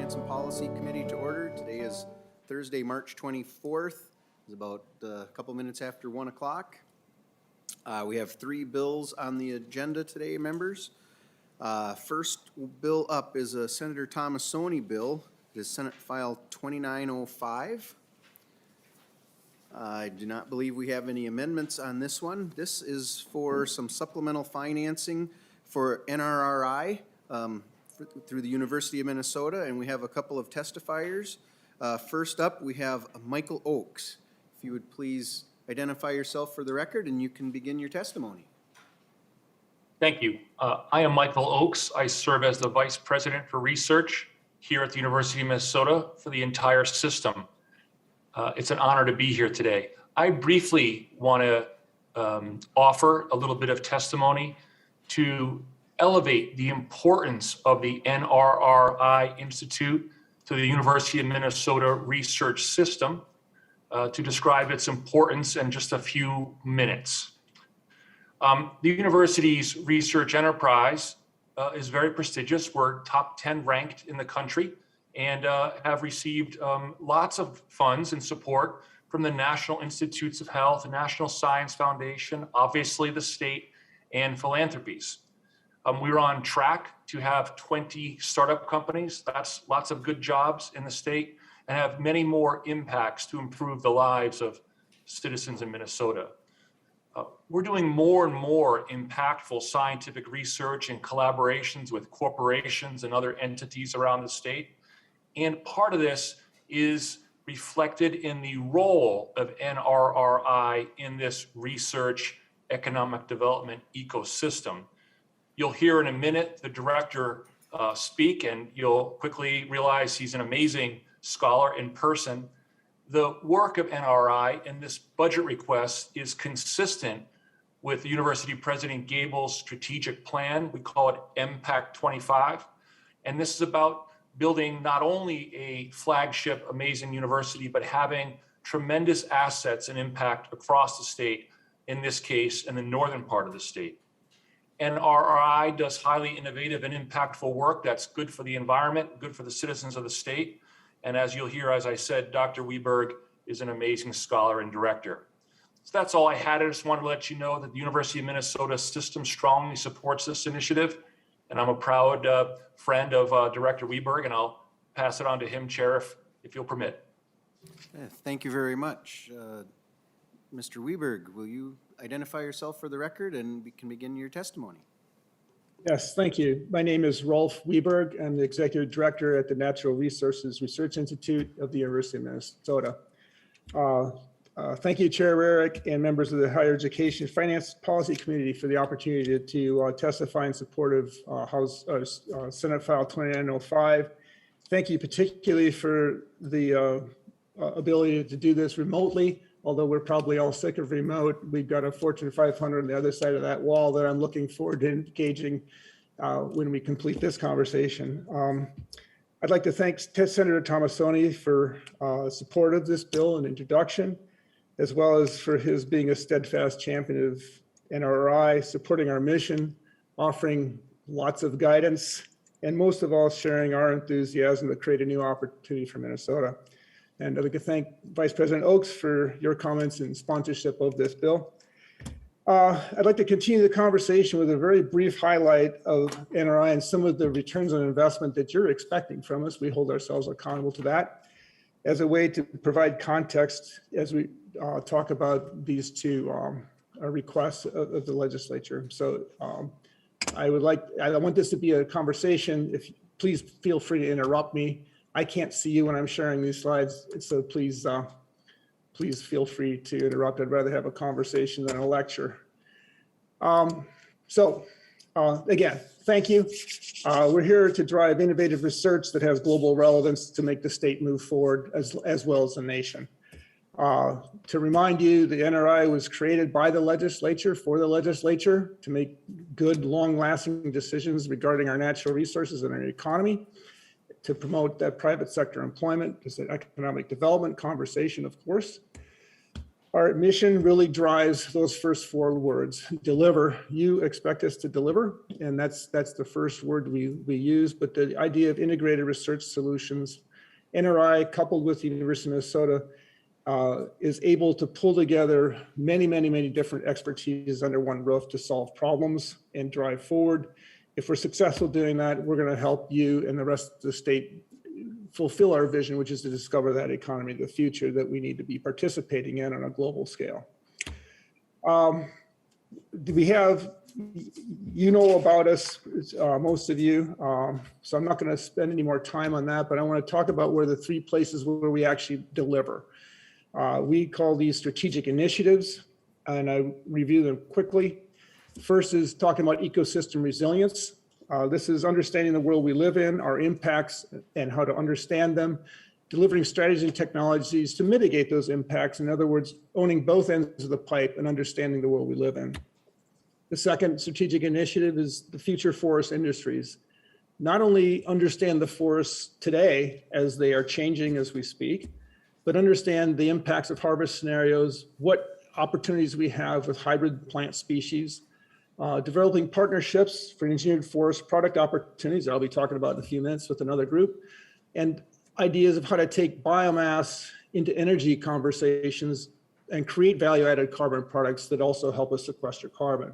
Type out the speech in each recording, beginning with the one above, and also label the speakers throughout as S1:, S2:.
S1: Finance and Policy Committee to order. Today is Thursday, March 24th. It's about a couple minutes after 1 o'clock. We have 3 bills on the agenda today, members. First bill up is a Senator Tomassoni bill. It is Senate File 2905. I do not believe we have any amendments on this one. This is for some supplemental financing for NRRI through the University of Minnesota, and we have a couple of testifiers. First up, we have Michael Oakes. If you would please identify yourself for the record, and you can begin your testimony.
S2: Thank you. I am Michael Oakes. I serve as the Vice President for Research here at the University of Minnesota for the entire system. It's an honor to be here today. I briefly want to offer a little bit of testimony to elevate the importance of the NRRI Institute to the University of Minnesota research system, to describe its importance in just a few minutes. The university's research enterprise is very prestigious. We're top 10 ranked in the country and have received lots of funds and support from the National Institutes of Health, the National Science Foundation, obviously the state, and philanthropies. We're on track to have 20 startup companies. That's lots of good jobs in the state, and have many more impacts to improve the lives of citizens in Minnesota. We're doing more and more impactful scientific research and collaborations with corporations and other entities around the state. And part of this is reflected in the role of NRRI in this research economic development ecosystem. You'll hear in a minute the director speak, and you'll quickly realize he's an amazing scholar in person. The work of NRI in this budget request is consistent with the University President Gable's strategic plan. We call it MPAC 25. And this is about building not only a flagship amazing university, but having tremendous assets and impact across the state, in this case, in the northern part of the state. NRRI does highly innovative and impactful work that's good for the environment, good for the citizens of the state. And as you'll hear, as I said, Dr. Wieberg is an amazing scholar and director. So that's all I had. I just wanted to let you know that the University of Minnesota system strongly supports this initiative. And I'm a proud friend of Director Wieberg, and I'll pass it on to him, Chair, if you'll permit.
S1: Thank you very much. Mr. Wieberg, will you identify yourself for the record and we can begin your testimony?
S3: Yes, thank you. My name is Rolf Wieberg. I'm the Executive Director at the Natural Resources Research Institute of the University of Minnesota. Thank you, Chair Rarick, and members of the Higher Education Finance Policy Committee for the opportunity to testify in support of Senate File 2905. Thank you particularly for the ability to do this remotely. Although we're probably all sick of remote, we've got a Fortune 500 on the other side of that wall that I'm looking forward to engaging when we complete this conversation. I'd like to thank Senator Tomassoni for support of this bill and introduction, as well as for his being a steadfast champion of NRI, supporting our mission, offering lots of guidance, and most of all, sharing our enthusiasm to create a new opportunity for Minnesota. And I'd like to thank Vice President Oakes for your comments and sponsorship of this bill. I'd like to continue the conversation with a very brief highlight of NRI and some of the returns on investment that you're expecting from us. We hold ourselves accountable to that as a way to provide context as we talk about these two requests of the legislature. So I want this to be a conversation. Please feel free to interrupt me. I can't see you when I'm sharing these slides, so please feel free to interrupt. I'd rather have a conversation than a lecture. Again, thank you. We're here to drive innovative research that has global relevance to make the state move forward as well as the nation. To remind you, the NRI was created by the legislature for the legislature to make good, long-lasting decisions regarding our natural resources and our economy, to promote that private sector employment, just an economic development conversation, of course. Our mission really drives those first four words: deliver. You expect us to deliver, and that's the first word we use. But the idea of integrated research solutions, NRI coupled with the University of Minnesota, is able to pull together many different expertise under one roof to solve problems and drive forward. If we're successful doing that, we're going to help you and the rest of the state fulfill our vision, which is to discover that economy of the future that we need to be participating in on a global scale. We have, you know about us, most of you, so I'm not going to spend any more time on that, but I want to talk about where the three places where we actually deliver. We call these strategic initiatives, and I review them quickly. First is talking about ecosystem resilience. This is understanding the world we live in, our impacts, and how to understand them, delivering strategies and technologies to mitigate those impacts. In other words, owning both ends of the pipe and understanding the world we live in. The second strategic initiative is the future forest industries. Not only understand the forests today as they are changing as we speak, but understand the impacts of harvest scenarios, what opportunities we have with hybrid plant species, developing partnerships for engineered forest product opportunities that I'll be talking about in a few minutes with another group, and ideas of how to take biomass into energy conversations and create value-added carbon products that also help us sequester carbon.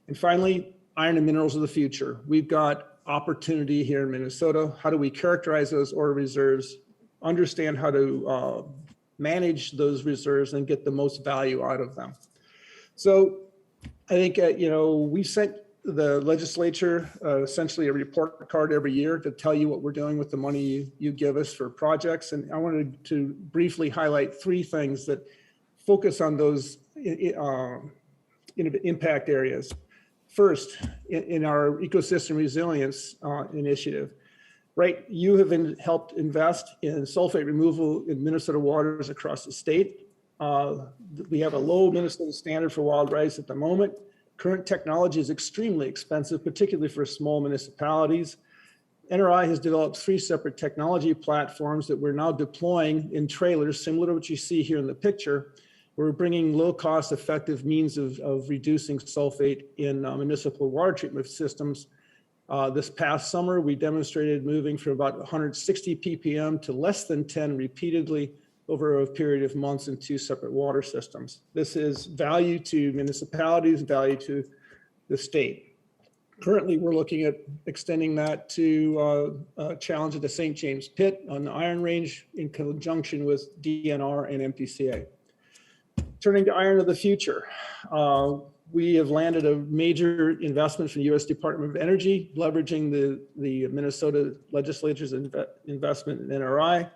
S3: And finally, iron and minerals of the future. We've got opportunity here in Minnesota. How do we characterize those ore reserves, understand how to manage those reserves and get the most value out of them? So I think, we sent the legislature essentially a report card every year to tell you what we're doing with the money you give us for projects. And I wanted to briefly highlight three things that focus on those impact areas. First, in our ecosystem resilience initiative, right? You have helped invest in sulfate removal in Minnesota waters across the state. We have a low Minnesota standard for wild rice at the moment. Current technology is extremely expensive, particularly for small municipalities. NRI has developed 3 separate technology platforms that we're now deploying in trailers, similar to what you see here in the picture. We're bringing low cost effective means of reducing sulfate in municipal water treatment systems. This past summer, we demonstrated moving from about 160 ppm to less than 10 repeatedly over a period of months in 2 separate water systems. This is value to municipalities, value to the state. Currently, we're looking at extending that to a challenge at the St. James Pit on the Iron Range in conjunction with DNR and MPCA. Turning to iron of the future, we have landed a major investment from the U.S. Department of Energy, leveraging the Minnesota legislature's investment in NRI.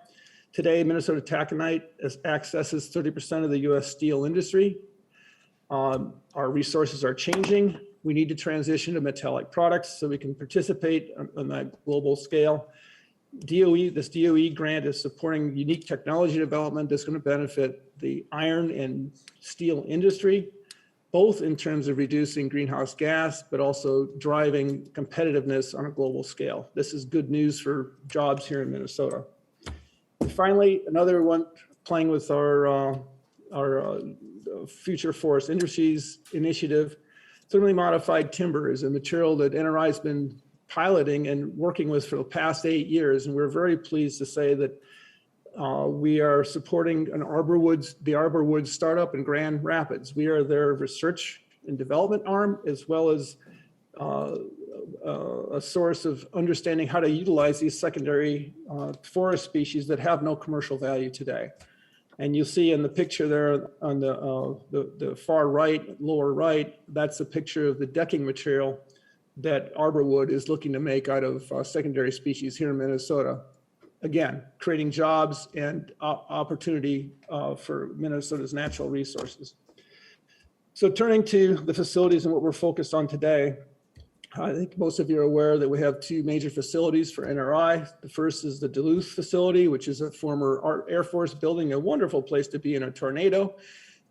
S3: Today, Minnesota taconite accesses 30% of the U.S. steel industry. Our resources are changing. We need to transition to metallic products so we can participate on that global scale. This DOE grant is supporting unique technology development that's going to benefit the iron and steel industry, both in terms of reducing greenhouse gas, but also driving competitiveness on a global scale. This is good news for jobs here in Minnesota. And finally, another one playing with our future forest industries initiative. Thermally modified timber is a material that NRI has been piloting and working with for the past 8 years. And we're very pleased to say that we are supporting the Arborwood startup in Grand Rapids. We are their research and development arm, as well as a source of understanding how to utilize these secondary forest species that have no commercial value today. And you'll see in the picture there on the far right, lower right, that's a picture of the decking material that Arborwood is looking to make out of secondary species here in Minnesota. Again, creating jobs and opportunity for Minnesota's natural resources. So turning to the facilities and what we're focused on today, I think most of you are aware that we have 2 major facilities for NRI. The first is the Duluth facility, which is a former Air Force building, a wonderful place to be in a tornado,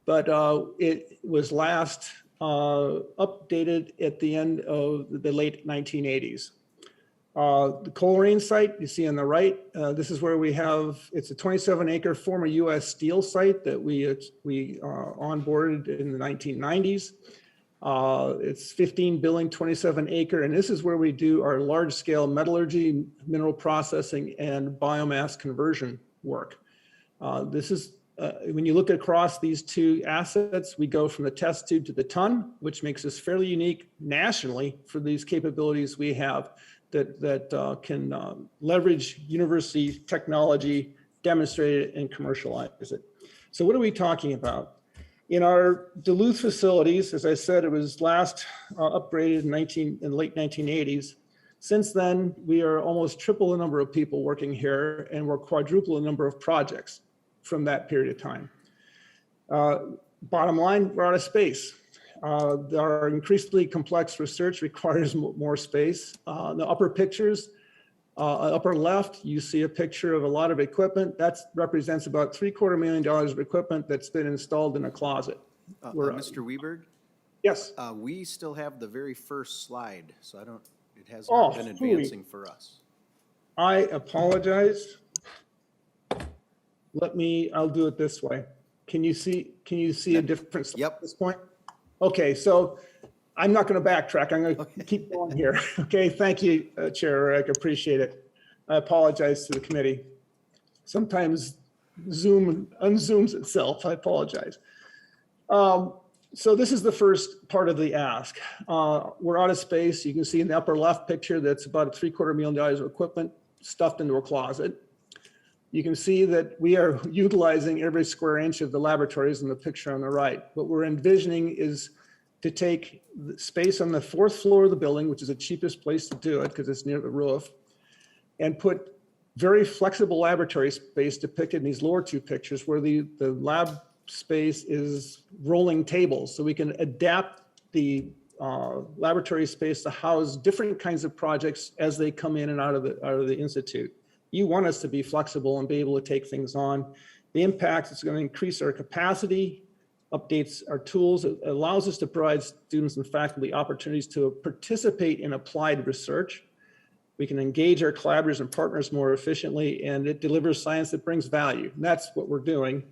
S3: but it was last updated at the end of the late 1980s. The Colerain site you see on the right, this is where we have, it's a 27-acre former U.S. steel site that we onboarded in the 1990s. It's 15 building, 27 acre, and this is where we do our large scale metallurgy, mineral processing, and biomass conversion work. This is, when you look across these two assets, we go from the test tube to the ton, which makes us fairly unique nationally for these capabilities we have that can leverage university technology, demonstrate it, and commercialize it. So what are we talking about? In our Duluth facilities, as I said, it was last upgraded in the late 1980s. Since then, we are almost triple the number of people working here, and we're quadruple the number of projects from that period of time. Bottom line, we're out of space. Our increasingly complex research requires more space. The upper pictures, upper left, you see a picture of a lot of equipment. That represents about $750,000 of equipment that's been installed in a closet.
S1: Mr. Wieberg,
S3: Yes.
S1: we still have the very first slide, so it has not been advancing for us.
S3: I apologize. I'll do it this way. Can you see a difference at this point? Okay, so I'm not going to backtrack. I'm going to keep going here. Okay, thank you, Chair Rarick. Appreciate it. I apologize to the committee. Sometimes Zoom unzooms itself. I apologize. So this is the first part of the ask. We're out of space. You can see in the upper left picture that's about $750,000 of equipment stuffed into a closet. You can see that we are utilizing every square inch of the laboratories in the picture on the right. What we're envisioning is to take the space on the 4th floor of the building, which is the cheapest place to do it because it's near the roof, and put very flexible laboratory space depicted in these lower two pictures where the lab space is rolling tables. So we can adapt the laboratory space to house different kinds of projects as they come in and out of the institute. You want us to be flexible and be able to take things on. The impact is going to increase our capacity, updates our tools. It allows us to provide students and faculty opportunities to participate in applied research. We can engage our collaborators and partners more efficiently, and it delivers science that brings value. And that's what we're doing.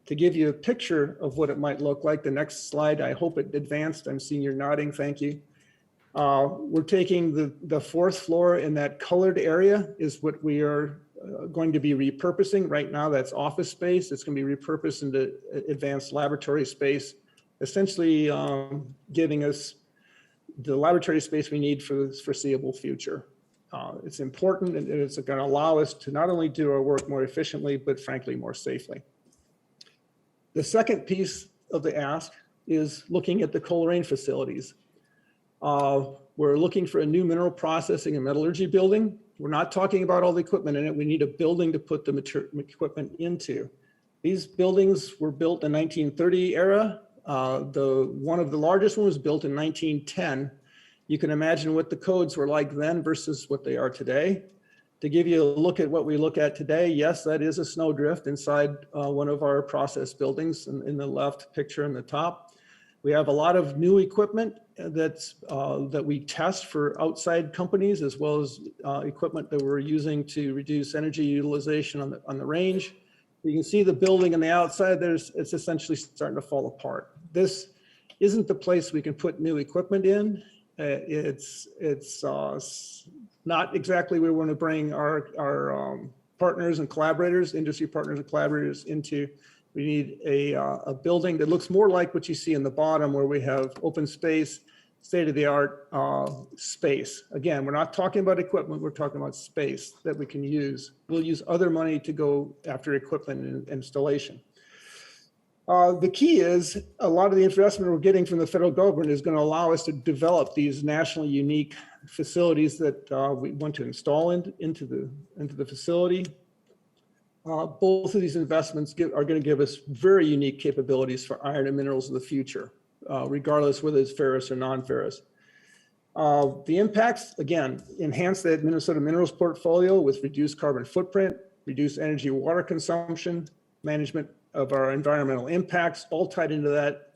S3: To give you a picture of what it might look like, the next slide, I hope it advanced. I'm seeing you're nodding, thank you. We're taking the 4th floor, in that colored area is what we are going to be repurposing. Right now, that's office space. It's going to be repurposed into advanced laboratory space, essentially giving us the laboratory space we need for the foreseeable future. It's important, and it's going to allow us to not only do our work more efficiently, but frankly, more safely. The second piece of the ask is looking at the Colerain facilities. We're looking for a new mineral processing and metallurgy building. We're not talking about all the equipment in it. We need a building to put the equipment into. These buildings were built in the 1930 era. One of the largest ones was built in 1910. You can imagine what the codes were like then versus what they are today. To give you a look at what we look at today, yes, that is a snowdrift inside one of our process buildings in the left picture in the top. We have a lot of new equipment that we test for outside companies, as well as equipment that we're using to reduce energy utilization on the range. You can see the building on the outside, it's essentially starting to fall apart. This isn't the place we can put new equipment in. It's not exactly where we want to bring our partners and collaborators, industry partners and collaborators into. We need a building that looks more like what you see in the bottom, where we have open space, state-of-the-art space. Again, we're not talking about equipment, we're talking about space that we can use. We'll use other money to go after equipment and installation. The key is a lot of the investment we're getting from the federal government is going to allow us to develop these nationally unique facilities that we want to install into the facility. Both of these investments are going to give us very unique capabilities for iron and minerals of the future, regardless whether it's ferrous or non-ferrous. The impacts, again, enhance the Minnesota minerals portfolio with reduced carbon footprint, reduced energy water consumption, management of our environmental impacts, all tied into that.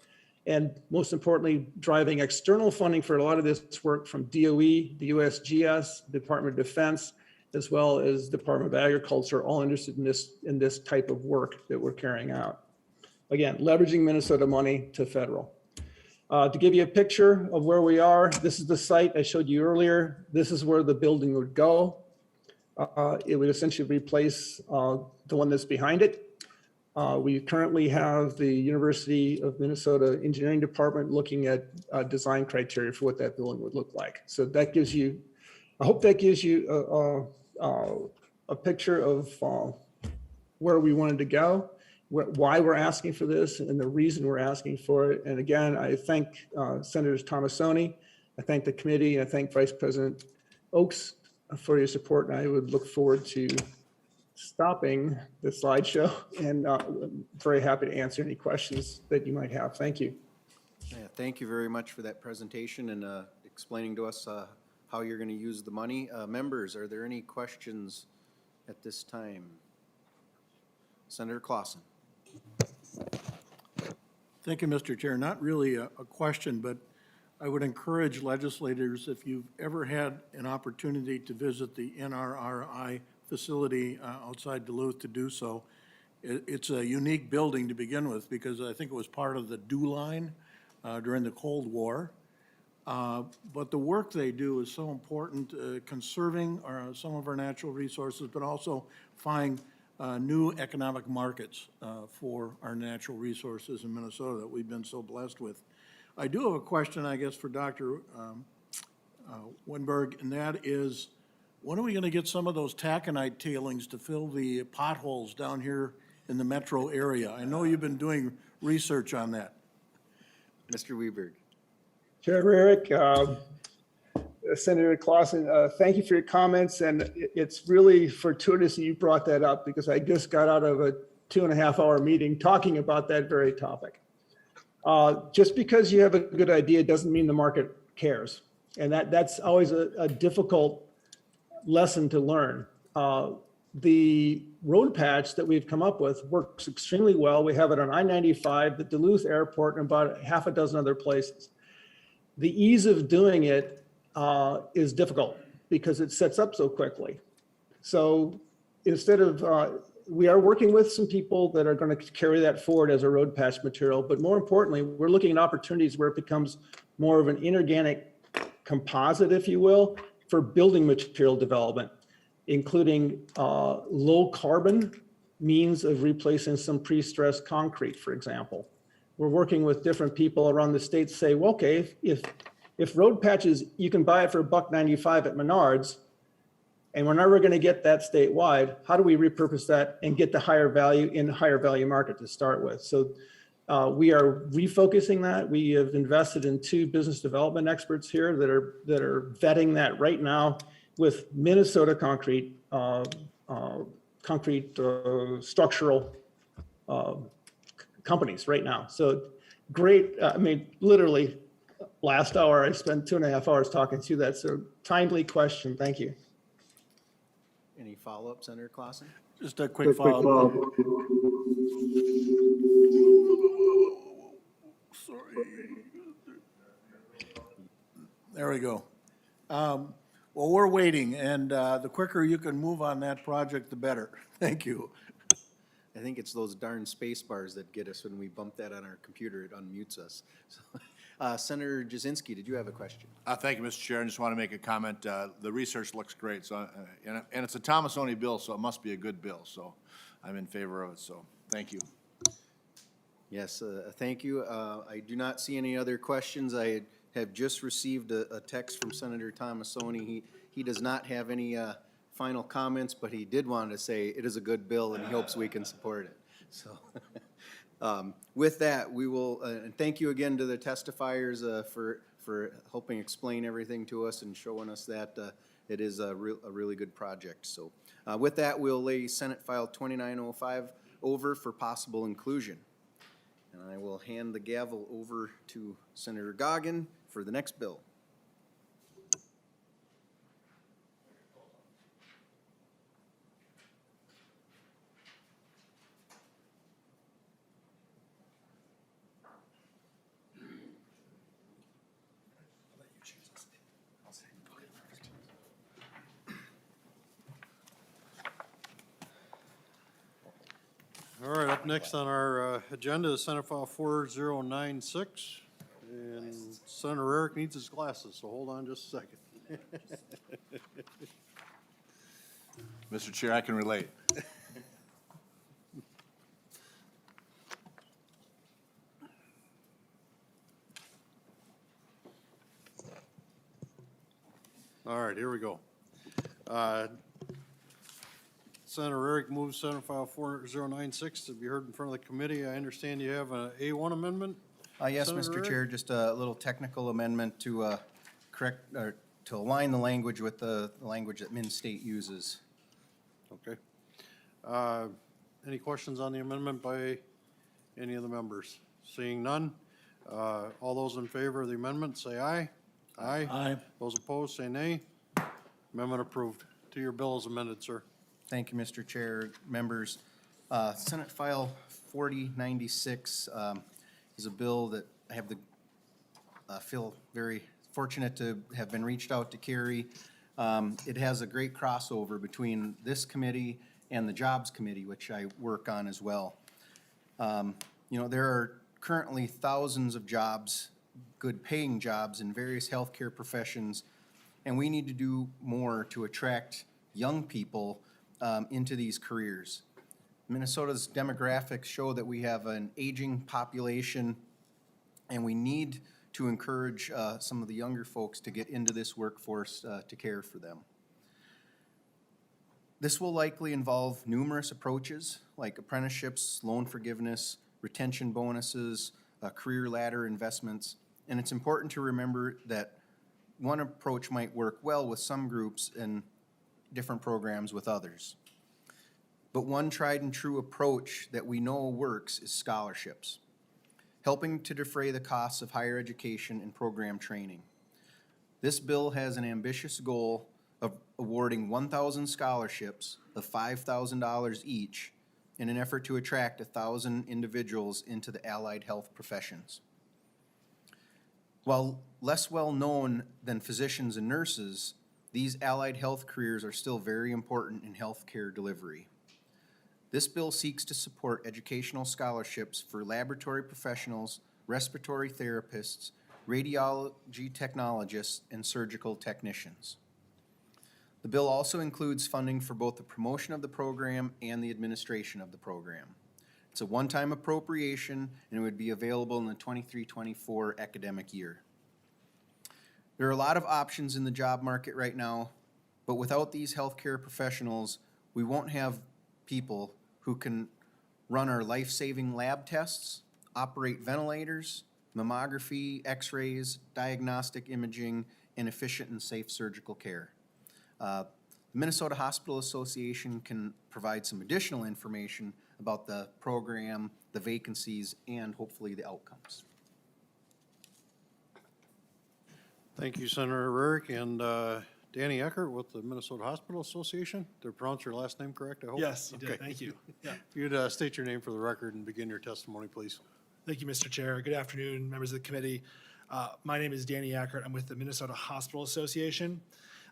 S3: and most importantly, driving external funding for a lot of this work from DOE, the USGS, Department of Defense, as well as Department of Agriculture, all interested in this type of work that we're carrying out. Again, leveraging Minnesota money to federal. To give you a picture of where we are, this is the site I showed you earlier. This is where the building would go. It would essentially replace the one that's behind it. We currently have the University of Minnesota Engineering Department looking at design criteria for what that building would look like. So that gives you, I hope that gives you a picture of where we wanted to go, why we're asking for this, and the reason we're asking for it. And again, I thank Senators Tomassoni, I thank the committee, and I thank Vice President Oaks for your support. And I would look forward to stopping the slideshow, and very happy to answer any questions that you might have. Thank you.
S1: Yeah, thank you very much for that presentation and explaining to us how you're going to use the money. Members, are there any questions at this time? Senator Clausen.
S4: Thank you, Mr. Chair. Not really a question, but I would encourage legislators, if you've ever had an opportunity to visit the NRRI facility outside Duluth, to do so. It's a unique building to begin with because I think it was part of the DEW line during the Cold War. But the work they do is so important, conserving some of our natural resources, but also find new economic markets for our natural resources in Minnesota that we've been so blessed with. I do have a question, I guess, for Dr. Wieberg, and that is, when are we going to get some of those taconite tailings to fill the potholes down here in the metro area? I know you've been doing research on that.
S1: Mr. Wieberg.
S3: Chair Rarick, Senator Clausen, thank you for your comments. And it's really fortuitous that you brought that up because I just got out of a 2.5-hour meeting talking about that very topic. Just because you have a good idea doesn't mean the market cares. And that's always a difficult lesson to learn. The road patch that we've come up with works extremely well. We have it on I-95, the Duluth Airport, and about half a dozen other places. The ease of doing it is difficult because it sets up so quickly. So instead of, we are working with some people that are going to carry that forward as a road patch material, but more importantly, we're looking at opportunities where it becomes more of an inorganic composite, if you will, for building material development, including low carbon means of replacing some pre-stressed concrete, for example. We're working with different people around the state to say, well, okay, if road patches, you can buy it for $1.95 at Menards, and we're never going to get that statewide, how do we repurpose that and get the higher value in the higher value market to start with? So we are refocusing that. We have invested in 2 business development experts here that are vetting that right now with Minnesota concrete structural companies right now. So great. I mean, literally last hour, I spent 2.5 hours talking through that. So timely question. Thank you.
S1: Any follow-up, Senator Clausen?
S4: Just a quick follow-up. Sorry. There we go. Well, we're waiting, and the quicker you can move on that project, the better. Thank you.
S1: I think it's those darn space bars that get us when we bump that on our computer, it unmutes us. So, Senator Jasinski, did you have a question?
S5: Thank you, Mr. Chair. I just want to make a comment. The research looks great, so and it's a Tomassoni bill, so it must be a good bill. So I'm in favor of it. So thank you.
S1: Yes, thank you. I do not see any other questions. I have just received a text from Senator Tomassoni. He does not have any final comments, but he did want to say it is a good bill and he hopes we can support it. So with that, we will, and thank you again to the testifiers for helping explain everything to us and showing us that it is a really good project. So with that, we'll lay Senate File 2905 over for possible inclusion. And I will hand the gavel over to Senator Goggin for the next bill.
S6: Up next on our agenda is Senate File 4096. And Senator Eric needs his glasses, so hold on just a second.
S5: Mr. Chair, I can relate.
S6: All right, here we go. Senator Eric moves Senate File 4096 to be heard in front of the committee. I understand you have an A1 amendment?
S1: Yes,
S6: Senator
S1: Mr.
S6: Eric?
S1: Chair, just a little technical amendment to correct, or to align the language with the language that Min-State uses.
S6: Okay. Any questions on the amendment by any of the members? Seeing none, all those in favor of the amendment, say aye. Aye.
S4: Aye.
S6: Those opposed, say nay. Amendment approved. To your bill as amended, sir.
S1: Thank you, Mr. Chair, members. Senate File 4096 is a bill that I have feel very fortunate to have been reached out to carry. It has a great crossover between this committee and the Jobs Committee, which I work on as well. You know, there are currently thousands of jobs, good paying jobs in various healthcare professions, and we need to do more to attract young people into these careers. Minnesota's demographics show that we have an aging population, and we need to encourage some of the younger folks to get into this workforce to care for them. This will likely involve numerous approaches like apprenticeships, loan forgiveness, retention bonuses, career ladder investments, and it's important to remember that one approach might work well with some groups and different programs with others. But one tried and true approach that we know works is scholarships, helping to defray the costs of higher education and program training. This bill has an ambitious goal of awarding 1,000 scholarships of $5,000 each in an effort to attract 1,000 individuals into the allied health professions. While less well known than physicians and nurses, these allied health careers are still very important in healthcare delivery. This bill seeks to support educational scholarships for laboratory professionals, respiratory therapists, radiology technologists, and surgical technicians. The bill also includes funding for both the promotion of the program and the administration of the program. It's a one-time appropriation, and it would be available in the 23-24 academic year. There are a lot of options in the job market right now, but without these healthcare professionals, we won't have people who can run our life-saving lab tests, operate ventilators, mammography, x-rays, diagnostic imaging, and efficient and safe surgical care. The Minnesota Hospital Association can provide some additional information about the program, the vacancies, and hopefully the outcomes.
S6: Thank you, Senator Rarick. And Danny Eckert with the Minnesota Hospital Association. Did I pronounce your last name correct, I hope?
S7: Yes, you did.
S6: Okay.
S7: Thank you. Yeah.
S6: If you'd state your name for the record and begin your testimony, please.
S7: Thank you, Mr. Chair. Good afternoon, members of the committee. My name is Danny Eckert. I'm with the Minnesota Hospital Association.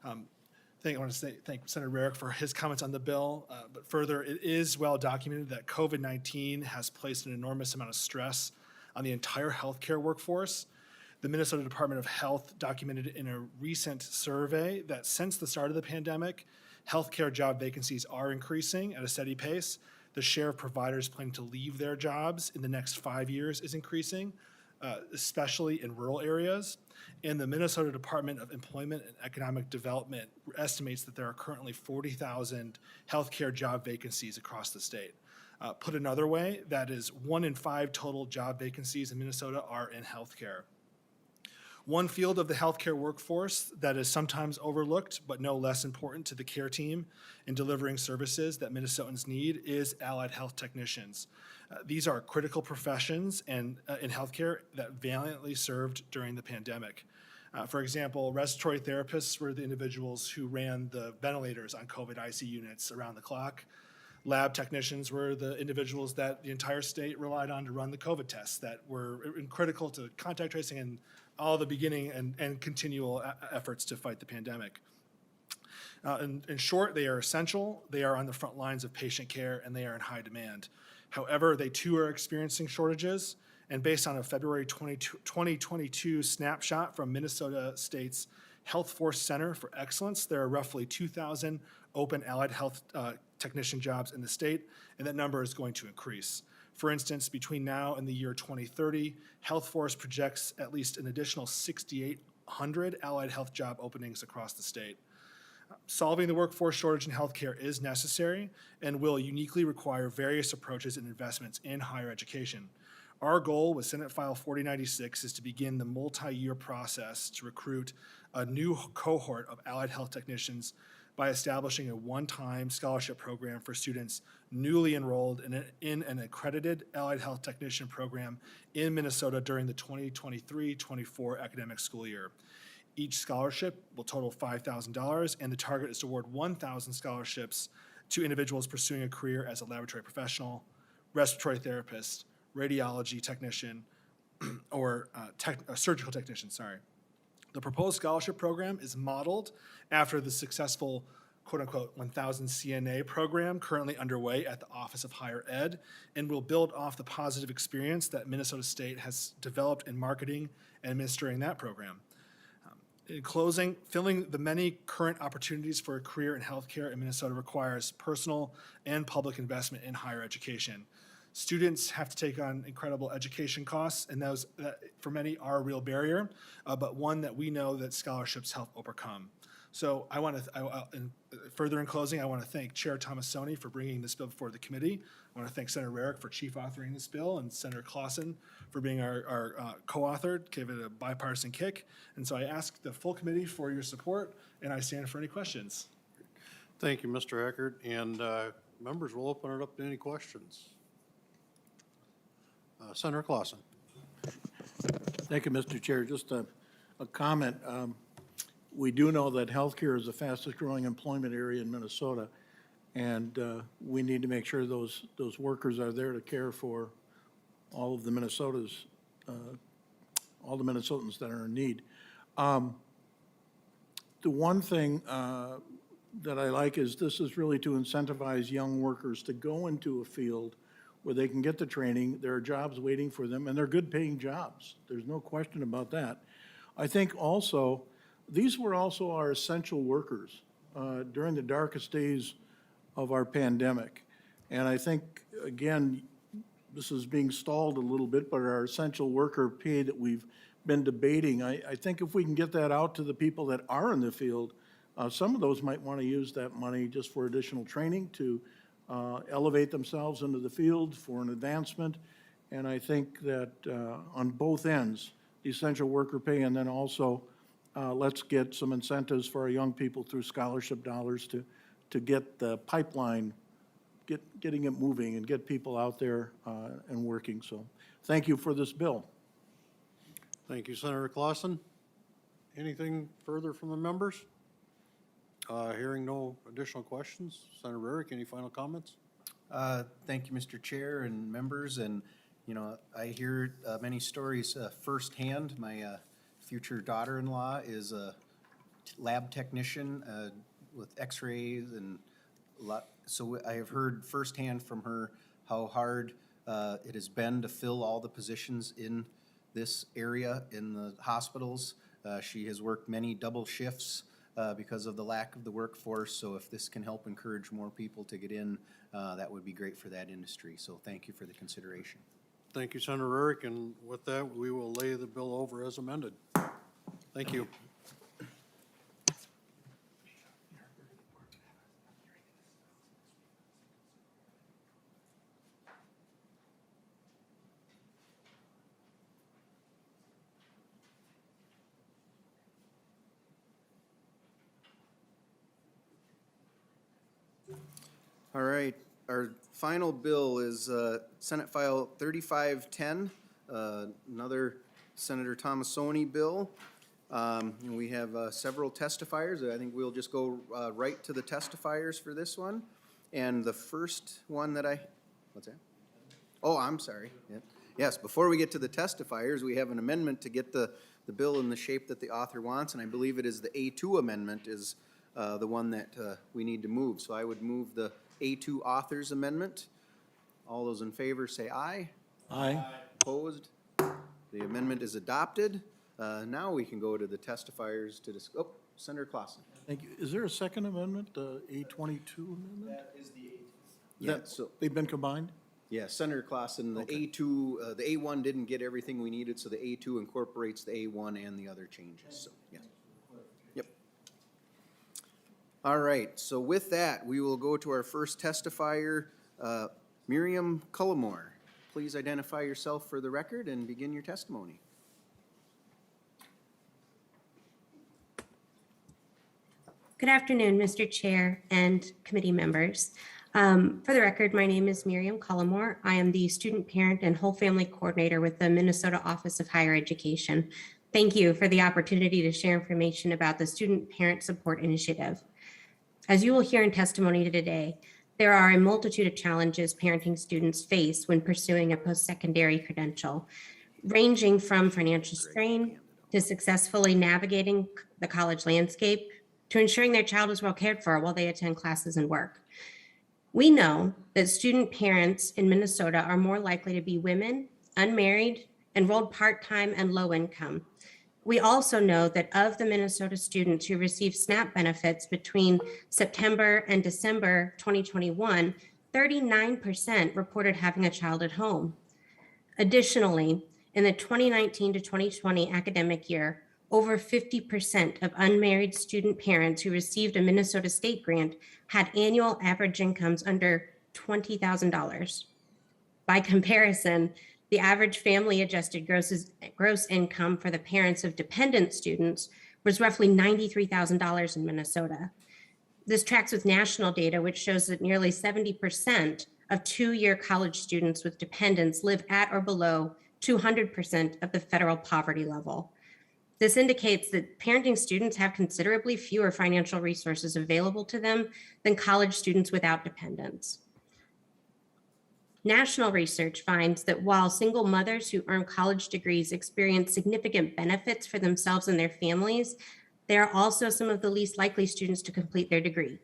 S7: I want to thank Senator Rarick for his comments on the bill. But further, it is well documented that COVID-19 has placed an enormous amount of stress on the entire healthcare workforce. The Minnesota Department of Health documented in a recent survey that since the start of the pandemic, healthcare job vacancies are increasing at a steady pace. The share of providers planning to leave their jobs in the next 5 years is increasing, especially in rural areas. And the Minnesota Department of Employment and Economic Development estimates that there are currently 40,000 healthcare job vacancies across the state. Put another way, that is 1 in 5 total job vacancies in Minnesota are in healthcare. One field of the healthcare workforce that is sometimes overlooked, but no less important to the care team in delivering services that Minnesotans need is allied health technicians. These are critical professions in healthcare that valiantly served during the pandemic. For example, respiratory therapists were the individuals who ran the ventilators on COVID IC units around the clock. Lab technicians were the individuals that the entire state relied on to run the COVID tests that were critical to contact tracing and all the beginning and continual efforts to fight the pandemic. In short, they are essential, they are on the front lines of patient care, and they are in high demand. However, they too are experiencing shortages, and based on a February 2022 snapshot from Minnesota State's Health Force Center for Excellence, there are roughly 2,000 open allied health technician jobs in the state, and that number is going to increase. For instance, between now and the year 2030, Health Force projects at least an additional 6,800 allied health job openings across the state. Solving the workforce shortage in healthcare is necessary and will uniquely require various approaches and investments in higher education. Our goal with Senate File 4096 is to begin the multi-year process to recruit a new cohort of allied health technicians by establishing a one-time scholarship program for students newly enrolled in an accredited allied health technician program in Minnesota during the 2023-24 academic school year. Each scholarship will total $5,000, and the target is to award 1,000 scholarships to individuals pursuing a career as a laboratory professional, respiratory therapist, radiology technician, or a surgical technician, sorry. The proposed scholarship program is modeled after the successful quote-unquote 1,000 CNA program currently underway at the Office of Higher Ed, and will build off the positive experience that Minnesota State has developed in marketing and administering that program. In closing, filling the many current opportunities for a career in healthcare in Minnesota requires personal and public investment in higher education. Students have to take on incredible education costs, and those, for many, are a real barrier, but one that we know that scholarships help overcome. So I want to, further in closing, I want to thank Chair Tomassoni for bringing this bill before the committee. I want to thank Senator Rarick for chief authoring this bill, and Senator Clausen for being our co-author, gave it a bipartisan kick. And so I ask the full committee for your support, and I stand for any questions.
S6: Thank you, Mr. Eckert, and members will open it up to any questions. Senator Clausen.
S4: Thank you, Mr. Chair. Just a comment. We do know that healthcare is the fastest growing employment area in Minnesota, and we need to make sure those workers are there to care for all of the Minnesotans that are in need. The one thing that I like is this is really to incentivize young workers to go into a field where they can get the training, there are jobs waiting for them, and they're good paying jobs. There's no question about that. I think also, these were also our essential workers during the darkest days of our pandemic. And I think, again, this is being stalled a little bit, but our essential worker pay that we've been debating, I think if we can get that out to the people that are in the field, some of those might want to use that money just for additional training to elevate themselves into the field for an advancement. And I think that on both ends, the essential worker pay, and then also let's get some incentives for our young people through scholarship dollars to get the pipeline, getting it moving and get people out there and working. So thank you for this bill.
S6: Thank you, Senator Clausen. Anything further from the members? Hearing no additional questions. Senator Rarick, any final comments?
S1: Thank you, Mr. Chair and members. And, you know, I hear many stories firsthand. My future daughter-in-law is a lab technician with x-rays and a lot. So I have heard firsthand from her how hard it has been to fill all the positions in this area in the hospitals. She has worked many double shifts because of the lack of the workforce. So if this can help encourage more people to get in, that would be great for that industry. So thank you for the consideration.
S6: Thank you, Senator Rarick, and with that, we will lay the bill over as amended. Thank you.
S1: All right, our final bill is Senate File 3510, another Senator Tomassoni bill. And we have several testifiers. I think we'll just go right to the testifiers for this one. And the first one that what's that? Oh, I'm sorry. Yep. Yes, before we get to the testifiers, we have an amendment to get the bill in the shape that the author wants, and I believe it is the A2 amendment is the one that we need to move. So I would move the A2 author's amendment. All those in favor say aye.
S4: Aye.
S1: Opposed? The amendment is adopted. Now we can go to the testifiers to oh, Senator Clausen.
S4: Thank you. Is there a second amendment, A22 amendment?
S1: That is the Yeah, so,
S4: They've been combined?
S1: yeah, Senator Clausen, the
S4: Okay.
S1: A2, the A1 didn't get everything we needed, so the A2 incorporates the A1 and the other changes, so, yeah. Yep. All right, so with that, we will go to our first testifier, Miriam Cullimore. Please identify yourself for the record and begin your testimony.
S8: Good afternoon, Mr. Chair and committee members. For the record, my name is Miriam Cullimore. I am the student parent and whole family coordinator with the Minnesota Office of Higher Education. Thank you for the opportunity to share information about the Student Parent Support Initiative. As you will hear in testimony today, there are a multitude of challenges parenting students face when pursuing a post-secondary credential, ranging from financial strain to successfully navigating the college landscape to ensuring their child is well cared for while they attend classes and work. We know that student parents in Minnesota are more likely to be women, unmarried, enrolled part-time, and low income. We also know that of the Minnesota students who received SNAP benefits between September and December 2021, 39% reported having a child at home. Additionally, in the 2019 to 2020 academic year, over 50% of unmarried student parents who received a Minnesota state grant had annual average incomes under $20,000. By comparison, the average family adjusted gross income for the parents of dependent students was roughly $93,000 in Minnesota. This tracks with national data, which shows that nearly 70% of two-year college students with dependents live at or below 200% of the federal poverty level. This indicates that parenting students have considerably fewer financial resources available to them than college students without dependents. National research finds that while single mothers who earn college degrees experience significant benefits for themselves and their families, they are also some of the least likely students to complete their degree.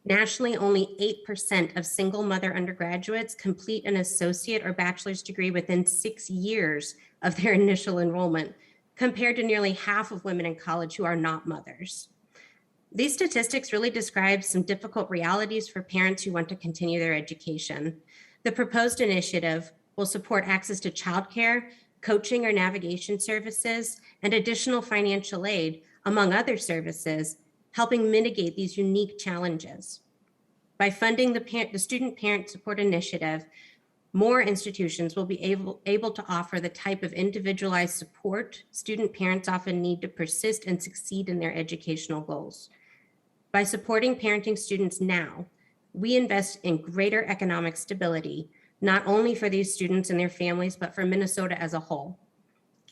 S8: Nationally, only 8% of single mother undergraduates complete an associate or bachelor's degree within 6 years of their initial enrollment, compared to nearly half of women in college who are not mothers. These statistics really describe some difficult realities for parents who want to continue their education. The proposed initiative will support access to childcare, coaching or navigation services, and additional financial aid, among other services, helping mitigate these unique challenges. By funding the Student Parent Support Initiative, more institutions will be able to offer the type of individualized support student parents often need to persist and succeed in their educational goals. By supporting parenting students now, we invest in greater economic stability, not only for these students and their families, but for Minnesota as a whole.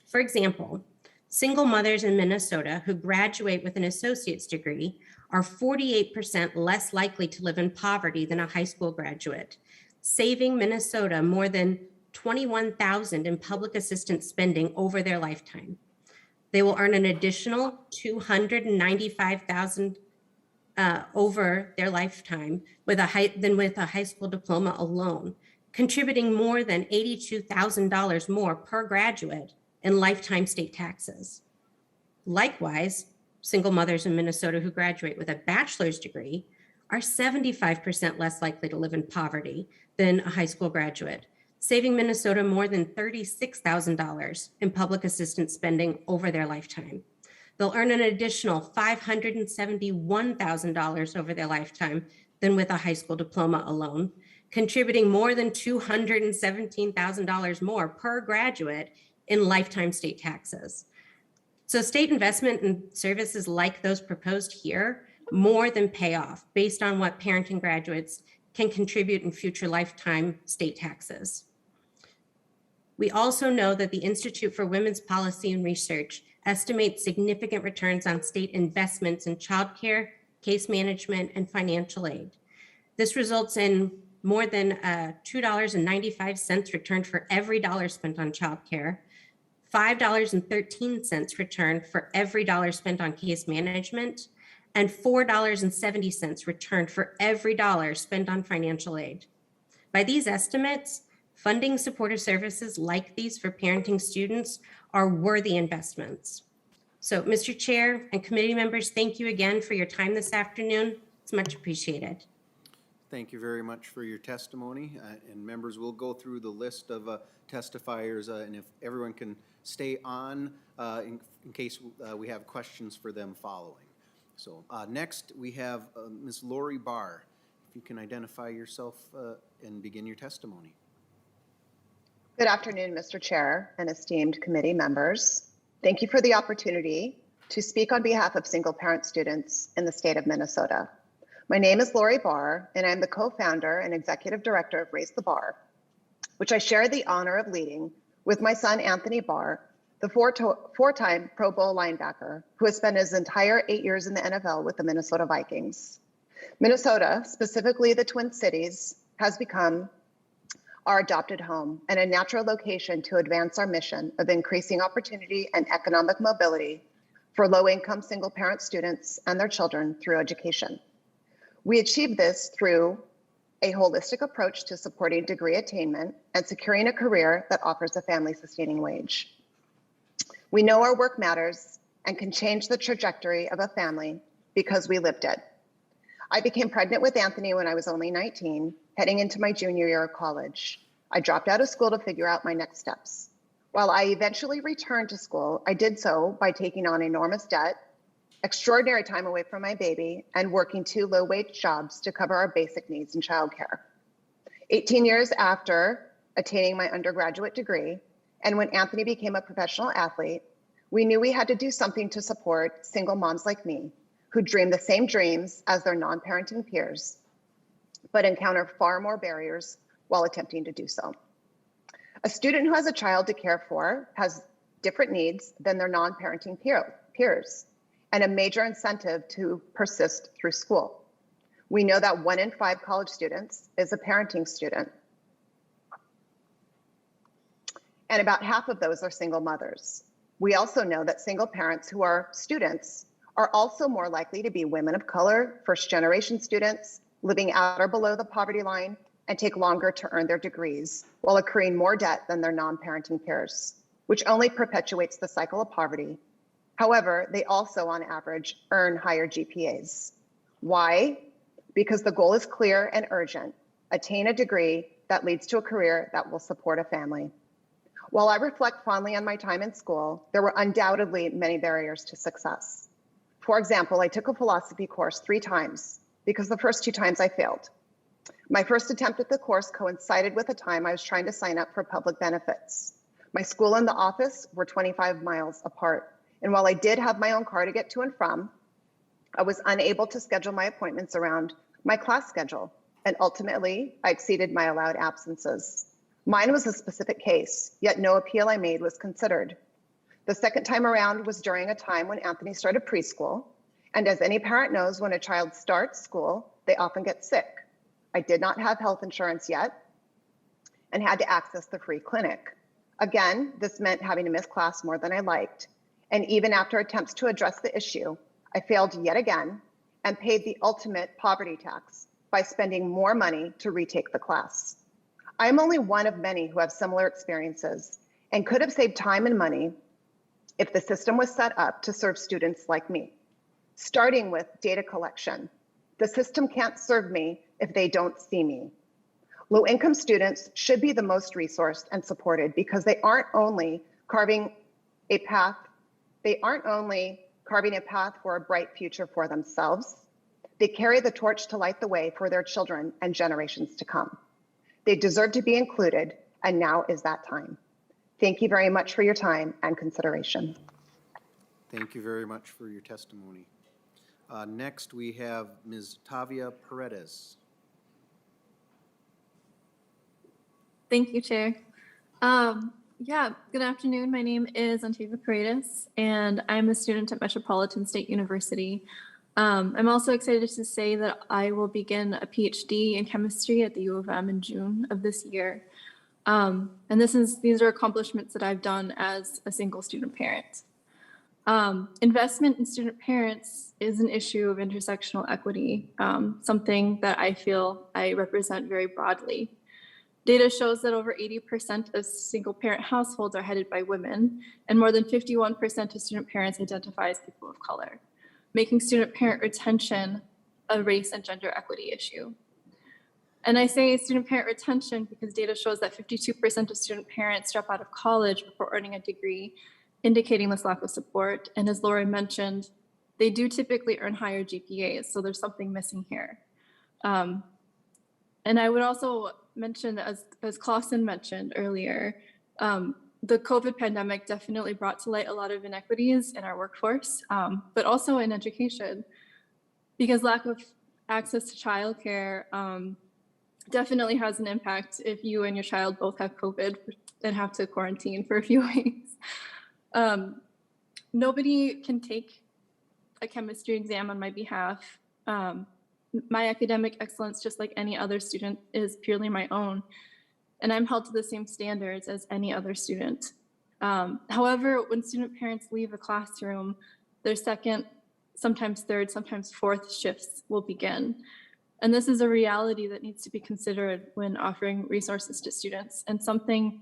S8: For example, single mothers in Minnesota who graduate with an associate's degree are 48% less likely to live in poverty than a high school graduate, saving Minnesota more than $21,000 in public assistance spending over their lifetime. They will earn an additional $295,000 over their lifetime with a high school diploma alone, contributing more than $82,000 more per graduate in lifetime state taxes. Likewise, single mothers in Minnesota who graduate with a bachelor's degree are 75% less likely to live in poverty than a high school graduate, saving Minnesota more than $36,000 in public assistance spending over their lifetime. They'll earn an additional $571,000 over their lifetime than with a high school diploma alone, contributing more than $217,000 more per graduate in lifetime state taxes. So state investment in services like those proposed here more than pay off based on what parenting graduates can contribute in future lifetime state taxes. We also know that the Institute for Women's Policy and Research estimates significant returns on state investments in childcare, case management, and financial aid. This results in more than $2.95 returned for every dollar spent on childcare, $5.13 returned for every dollar spent on case management, and $4.70 returned for every dollar spent on financial aid. By these estimates, funding supportive services like these for parenting students are worthy investments. So, Mr. Chair and committee members, thank you again for your time this afternoon. It's much appreciated.
S1: Thank you very much for your testimony, and members will go through the list of testifiers, and if everyone can stay on in case we have questions for them following. So next we have Ms. Lori Barr. If you can identify yourself and begin your testimony.
S9: Good afternoon, Mr. Chair and esteemed committee members. Thank you for the opportunity to speak on behalf of single-parent students in the state of Minnesota. My name is Lori Barr, and I'm the co-founder and executive director of Raise the Bar, which I share the honor of leading with my son, Anthony Barr, the four-time Pro Bowl linebacker who has spent his entire 8 years in the NFL with the Minnesota Vikings. Minnesota, specifically the Twin Cities, has become our adopted home and a natural location to advance our mission of increasing opportunity and economic mobility for low-income single-parent students and their children through education. We achieve this through a holistic approach to supporting degree attainment and securing a career that offers a family-sustaining wage. We know our work matters and can change the trajectory of a family because we lived it. I became pregnant with Anthony when I was only 19, heading into my junior year of college. I dropped out of school to figure out my next steps. While I eventually returned to school, I did so by taking on enormous debt, extraordinary time away from my baby, and working 2 low-wage jobs to cover our basic needs in childcare. 18 years after attaining my undergraduate degree, and when Anthony became a professional athlete, we knew we had to do something to support single moms like me, who dream the same dreams as their non-parenting peers, but encounter far more barriers while attempting to do so. A student who has a child to care for has different needs than their non-parenting peers, and a major incentive to persist through school. We know that 1 in 5 college students is a parenting student, and about half of those are single mothers. We also know that single parents who are students are also more likely to be women of color, first-generation students, living at or below the poverty line, and take longer to earn their degrees while accruing more debt than their non-parenting peers, which only perpetuates the cycle of poverty. However, they also, on average, earn higher GPAs. Why? Because the goal is clear and urgent: attain a degree that leads to a career that will support a family. While I reflect fondly on my time in school, there were undoubtedly many barriers to success. For example, I took a philosophy course 3 times because the first 2 times I failed. My first attempt at the course coincided with the time I was trying to sign up for public benefits. My school and the office were 25 miles apart, and while I did have my own car to get to and from, I was unable to schedule my appointments around my class schedule, and ultimately, I exceeded my allowed absences. Mine was a specific case, yet no appeal I made was considered. The second time around was during a time when Anthony started preschool, and as any parent knows, when a child starts school, they often get sick. I did not have health insurance yet and had to access the free clinic. Again, this meant having to miss class more than I liked. And even after attempts to address the issue, I failed yet again and paid the ultimate poverty tax by spending more money to retake the class. I am only one of many who have similar experiences and could have saved time and money if the system was set up to serve students like me. Starting with data collection. The system can't serve me if they don't see me. Low-income students should be the most resourced and supported because they aren't only carving a path for a bright future for themselves, they carry the torch to light the way for their children and generations to come. They deserve to be included, and now is that time. Thank you very much for your time and consideration.
S1: Thank you very much for your testimony. Next, we have Ms. Tavia Paredes.
S10: Thank you, Chair. Good afternoon. My name is Antavia Paredes, and I'm a student at Metropolitan State University. I'm also excited to say that I will begin a PhD in chemistry at the U of M in June of this year. And these are accomplishments that I've done as a single student parent. Investment in student parents is an issue of intersectional equity, something that I feel I represent very broadly. Data shows that over 80% of single-parent households are headed by women, and more than 51% of student parents identify as people of color, making student parent retention a race and gender equity issue. And I say student parent retention because data shows that 52% of student parents drop out of college before earning a degree, indicating this lack of support. And as Lori mentioned, they do typically earn higher GPAs, so there's something missing here. And I would also mention, as Clausen mentioned earlier, the COVID pandemic definitely brought to light a lot of inequities in our workforce, but also in education, because lack of access to childcare definitely has an impact if you and your child both have COVID and have to quarantine for a few weeks. Nobody can take a chemistry exam on my behalf. My academic excellence, just like any other student, is purely my own, and I'm held to the same standards as any other student. However, when student parents leave the classroom, their second, sometimes third, sometimes fourth shifts will begin. And this is a reality that needs to be considered when offering resources to students, and something,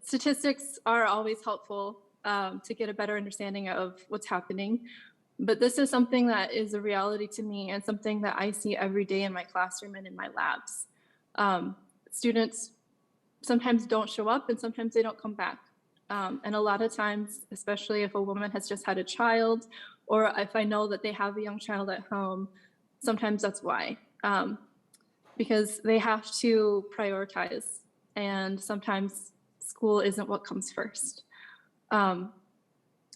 S10: statistics are always helpful to get a better understanding of what's happening. But this is something that is a reality to me and something that I see every day in my classroom and in my labs. Students sometimes don't show up and sometimes they don't come back. And a lot of times, especially if a woman has just had a child, or if I know that they have a young child at home, sometimes that's why. Because they have to prioritize, and sometimes school isn't what comes first.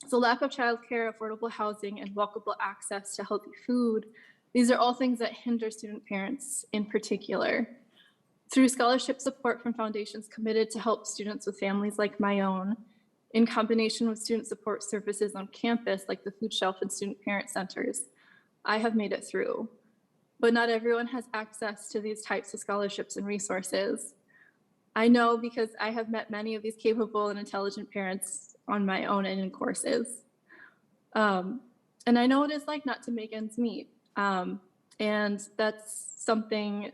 S10: So lack of childcare, affordable housing, and walkable access to healthy food, these are all things that hinder student parents in particular. Through scholarship support from foundations committed to help students with families like my own, in combination with student support services on campus like the food shelf and student parent centers, I have made it through. But not everyone has access to these types of scholarships and resources. I know because I have met many of these capable and intelligent parents on my own and in courses. And I know what it's like not to make ends meet. And that's something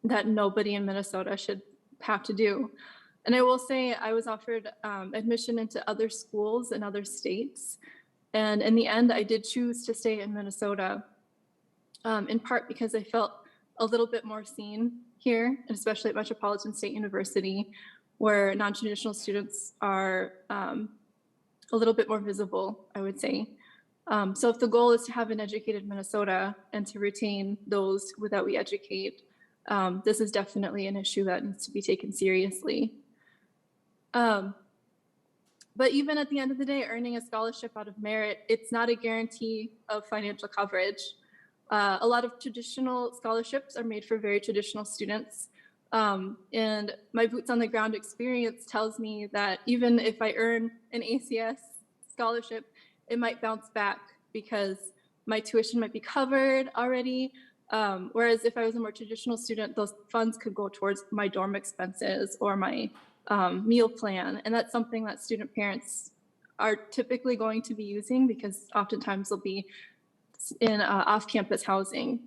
S10: that nobody in Minnesota should have to do. And I will say I was offered admission into other schools in other states. And in the end, I did choose to stay in Minnesota, in part because I felt a little bit more seen here, and especially at Metropolitan State University, where non-traditional students are a little bit more visible, I would say. So if the goal is to have an educated Minnesota and to retain those that we educate, this is definitely an issue that needs to be taken seriously. But even at the end of the day, earning a scholarship out of merit, it's not a guarantee of financial coverage. A lot of traditional scholarships are made for very traditional students. And my boots on the ground experience tells me that even if I earn an ACS scholarship, it might bounce back because my tuition might be covered already. Whereas if I was a more traditional student, those funds could go towards my dorm expenses or my meal plan. And that's something that student parents are typically going to be using because oftentimes they'll be in off-campus housing.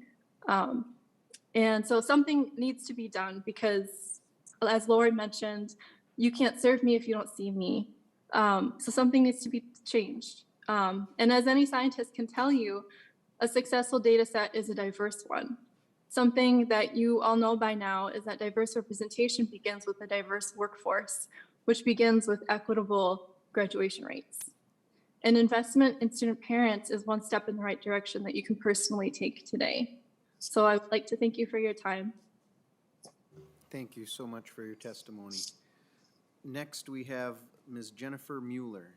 S10: And so something needs to be done because, as Lori mentioned, you can't serve me if you don't see me. So something needs to be changed. And as any scientist can tell you, a successful data set is a diverse one. Something that you all know by now is that diverse representation begins with a diverse workforce, which begins with equitable graduation rates. An investment in student parents is one step in the right direction that you can personally take today. So I would like to thank you for your time.
S1: Thank you so much for your testimony. Next, we have Ms. Jennifer Mueller.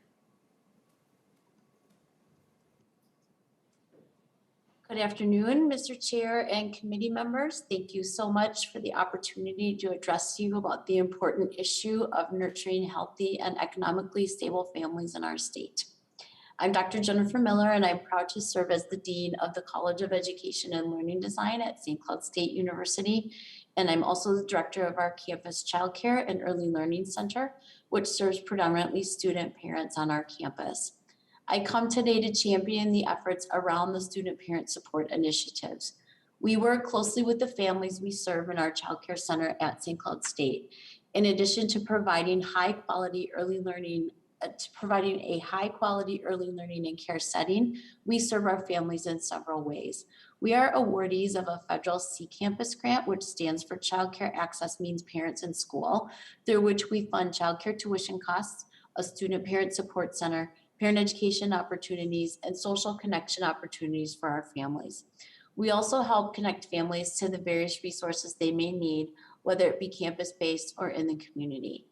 S11: Good afternoon, Mr. Chair and committee members. Thank you so much for the opportunity to address you about the important issue of nurturing healthy and economically stable families in our state. I'm Dr. Jennifer Miller, and I'm proud to serve as the Dean of the College of Education and Learning Design at St. Cloud State University. And I'm also the director of our campus childcare and early learning center, which serves predominantly student parents on our campus. I come today to champion the efforts around the student parent support initiatives. We work closely with the families we serve in our childcare center at St. Cloud State. In addition to providing providing a high quality early learning and care setting, we serve our families in several ways. We are awardees of a federal C-Campus grant, which stands for Childcare Access Means Parents in School, through which we fund childcare tuition costs, a student parent support center, parent education opportunities, and social connection opportunities for our families. We also help connect families to the various resources they may need, whether it be campus-based or in the community.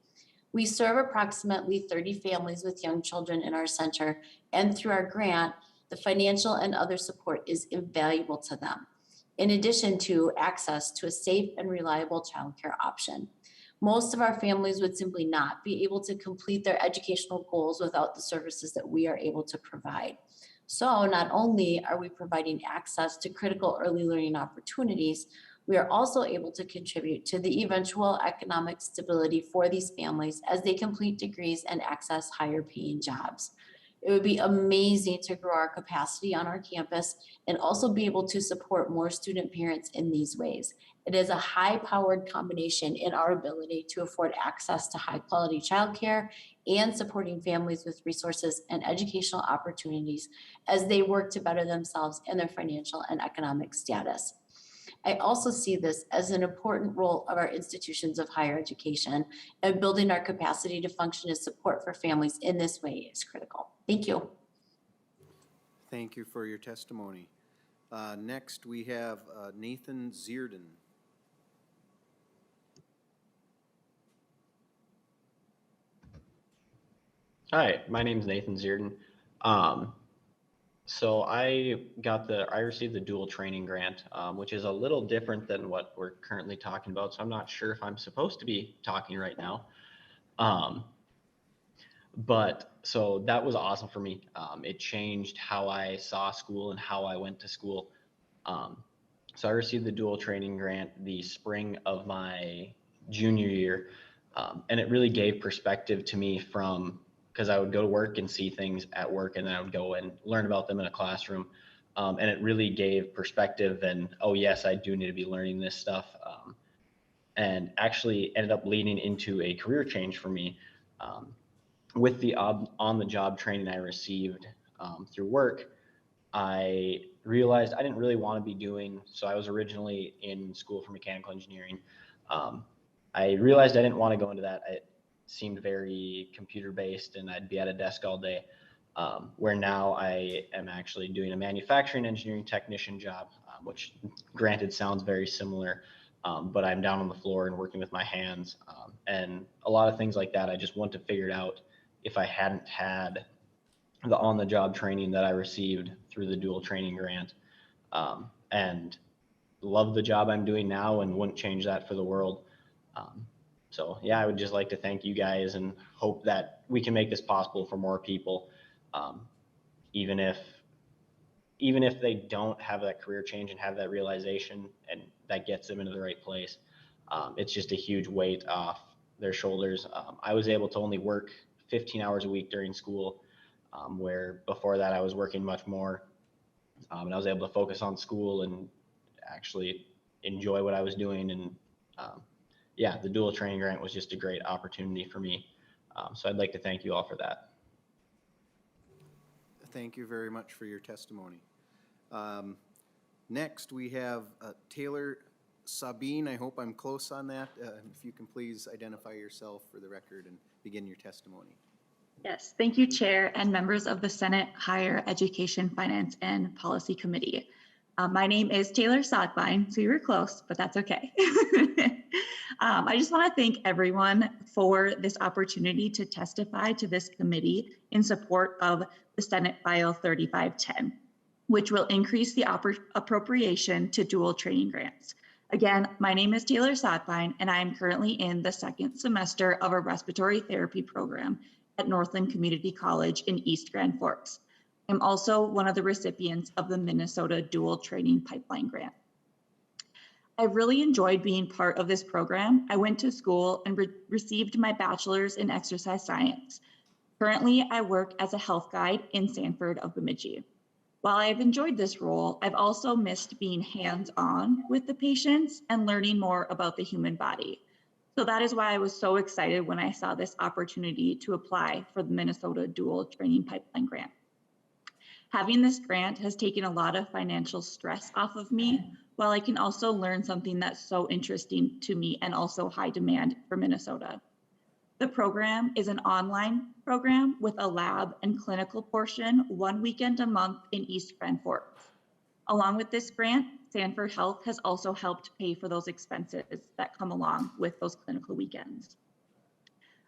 S11: We serve approximately 30 families with young children in our center, and through our grant, the financial and other support is invaluable to them, in addition to access to a safe and reliable childcare option. Most of our families would simply not be able to complete their educational goals without the services that we are able to provide. So not only are we providing access to critical early learning opportunities, we are also able to contribute to the eventual economic stability for these families as they complete degrees and access higher paying jobs. It would be amazing to grow our capacity on our campus and also be able to support more student parents in these ways. It is a high-powered combination in our ability to afford access to high-quality childcare and supporting families with resources and educational opportunities as they work to better themselves and their financial and economic status. I also see this as an important role of our institutions of higher education, and building our capacity to function as support for families in this way is critical. Thank you.
S1: Thank you for your testimony. Next, we have Nathan Zierden.
S12: Hi, my name is Nathan Zierden. So I received the dual training grant, which is a little different than what we're currently talking about. So I'm not sure if I'm supposed to be talking right now. But so that was awesome for me. It changed how I saw school and how I went to school. So I received the dual training grant the spring of my junior year. And it really gave perspective to me because I would go to work and see things at work, and then I would go and learn about them in a classroom. And it really gave perspective and, oh yes, I do need to be learning this stuff. And actually ended up leading into a career change for me. With the on-the-job training I received through work, I realized I didn't really want to be doing, so I was originally in school for mechanical engineering. I realized I didn't want to go into that. It seemed very computer-based and I'd be at a desk all day, where now I am actually doing a manufacturing engineering technician job, which granted sounds very similar, but I'm down on the floor and working with my hands, and a lot of things like that I just want to figure it out if I hadn't had the on-the-job training that I received through the dual training grant, and love the job I'm doing now and wouldn't change that for the world. So yeah, I would just like to thank you guys and hope that we can make this possible for more people, even if they don't have that career change and have that realization and that gets them into the right place. It's just a huge weight off their shoulders. I was able to only work 15 hours a week during school, where before that I was working much more, and I was able to focus on school and actually enjoy what I was doing. And yeah, the dual training grant was just a great opportunity for me. So I'd like to thank you all for that.
S1: Thank you very much for your testimony. Next, we have Taylor Sabine. I hope I'm close on that. If you can please identify yourself for the record and begin your testimony.
S13: Yes, thank you, Chair and members of the Senate Higher Education, Finance, and Policy Committee. My name is Taylor Sabine, so you were close, but that's okay. I just want to thank everyone for this opportunity to testify to this committee in support of the Senate File 3510, which will increase the appropriation to dual training grants. Again, my name is Taylor Sabine, and I am currently in the second semester of a respiratory therapy program at Northland Community College in East Grand Forks. I'm also one of the recipients of the Minnesota Dual Training Pipeline Grant. I've really enjoyed being part of this program. I went to school and received my bachelor's in exercise science. Currently, I work as a health guide in Sanford of Bemidji. While I've enjoyed this role, I've also missed being hands-on with the patients and learning more about the human body. So that is why I was so excited when I saw this opportunity to apply for the Minnesota Dual Training Pipeline Grant. Having this grant has taken a lot of financial stress off of me, while I can also learn something that's so interesting to me and also high demand for Minnesota. The program is an online program with a lab and clinical portion 1 weekend a month in East Grand Forks. Along with this grant, Sanford Health has also helped pay for those expenses that come along with those clinical weekends.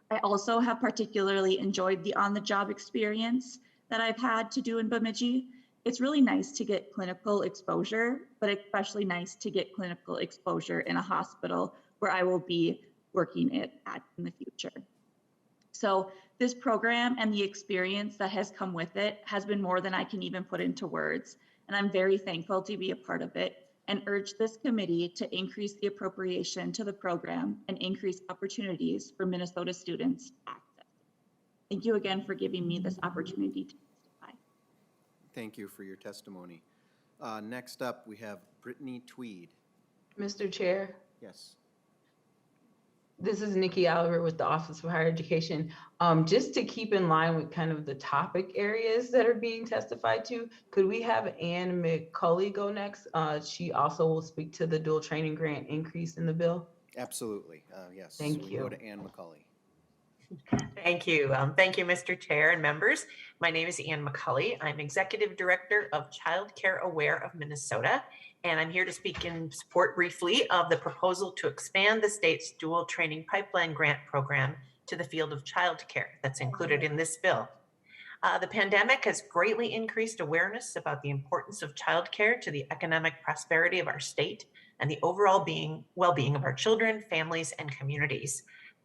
S13: I also have particularly enjoyed the on-the-job experience that I've had to do in Bemidji. It's really nice to get clinical exposure, but especially nice to get clinical exposure in a hospital where I will be working at in the future. So this program and the experience that has come with it has been more than I can even put into words. And I'm very thankful to be a part of it and urge this committee to increase the appropriation to the program and increase opportunities for Minnesota students to access. Thank you again for giving me this opportunity to testify.
S1: Thank you for your testimony. Next up, we have Brittany Tweed.
S14: Mr. Chair,
S1: Yes.
S14: this is Nikki Oliver with the Office of Higher Education. Just to keep in line with kind of the topic areas that are being testified to, could we have Ann McCulley go next? She also will speak to the dual training grant increase in the bill.
S1: Absolutely. Yes.
S14: Thank
S1: We go
S14: you.
S1: to Ann McCulley.
S15: Thank you. Thank you, Mr. Chair and members. My name is Ann McCulley. I'm Executive Director of Child Care Aware of Minnesota, and I'm here to speak in support briefly of the proposal to expand the state's dual training pipeline grant program to the field of child care that's included in this bill. The pandemic has greatly increased awareness about the importance of childcare to the economic prosperity of our state and the overall well-being of our children, families, and communities.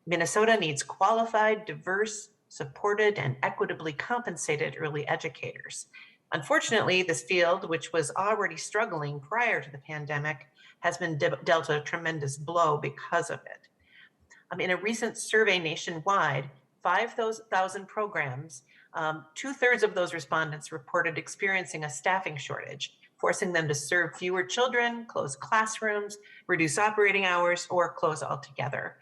S15: Minnesota needs qualified, diverse, supported, and equitably compensated early educators. Unfortunately, this field, which was already struggling prior to the pandemic, has been dealt a tremendous blow because of it. In a recent survey nationwide, 5,000 programs, 2/3 of those respondents reported experiencing a staffing shortage, forcing them to serve fewer children, close classrooms, reduce operating hours, or close altogether.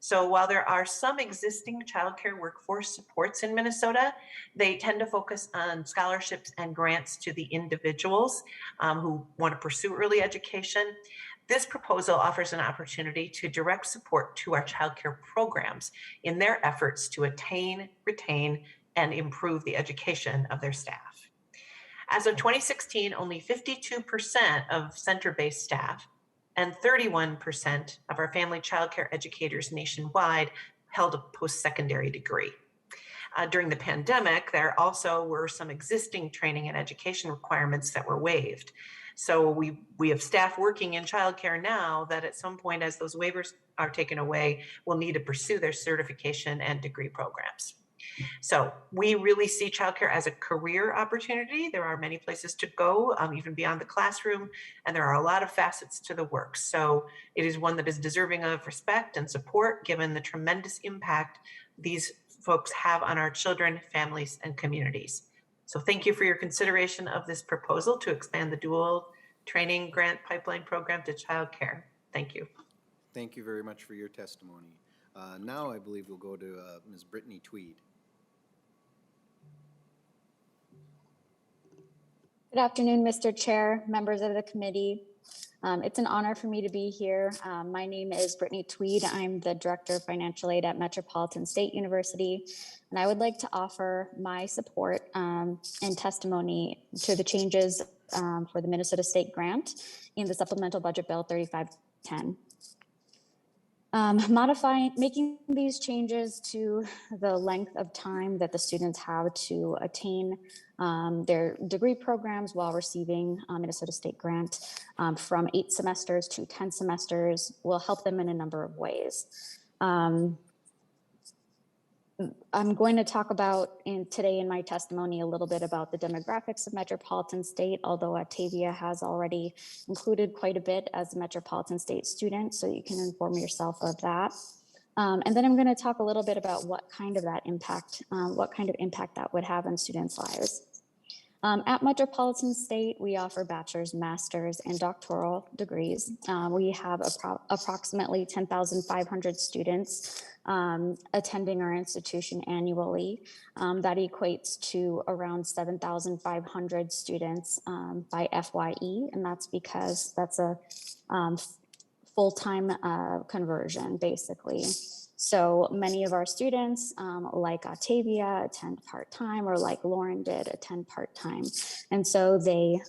S15: So while there are some existing childcare workforce supports in Minnesota, they tend to focus on scholarships and grants to the individuals who want to pursue early education. This proposal offers an opportunity to direct support to our childcare programs in their efforts to attain, retain, and improve the education of their staff. As of 2016, only 52% of center-based staff and 31% of our family childcare educators nationwide held a post-secondary degree. During the pandemic, there also were some existing training and education requirements that were waived. So we have staff working in childcare now that at some point, as those waivers are taken away, will need to pursue their certification and degree programs. So we really see childcare as a career opportunity. There are many places to go, even beyond the classroom, and there are a lot of facets to the work. So it is one that is deserving of respect and support, given the tremendous impact these folks have on our children, families, and communities. So thank you for your consideration of this proposal to expand the dual training grant pipeline program to childcare. Thank you.
S1: Thank you very much for your testimony. Now I believe we'll go to Ms. Brittany Tweed.
S16: Good afternoon, Mr. Chair, members of the committee. It's an honor for me to be here. My name is Brittany Tweed. I'm the Director of Financial Aid at Metropolitan State University, and I would like to offer my support and testimony to the changes for the Minnesota State Grant in the Supplemental Budget Bill 3510. Making these changes to the length of time that the students have to attain their degree programs while receiving Minnesota State Grant from 8 semesters to 10 semesters will help them in a number of ways. I'm going to talk about today in my testimony a little bit about the demographics of Metropolitan State, although Octavia has already included quite a bit as a Metropolitan State student, so you can inform yourself of that. And then I'm going to talk a little bit about what kind of impact that would have on students' lives. At Metropolitan State, we offer bachelor's, master's, and doctoral degrees. We have approximately 10,500 students attending our institution annually. That equates to around 7,500 students by FYE, and that's because that's a full-time conversion, basically. So many of our students, like Octavia, attend part-time, or like Lauren did, attend part-time. And so they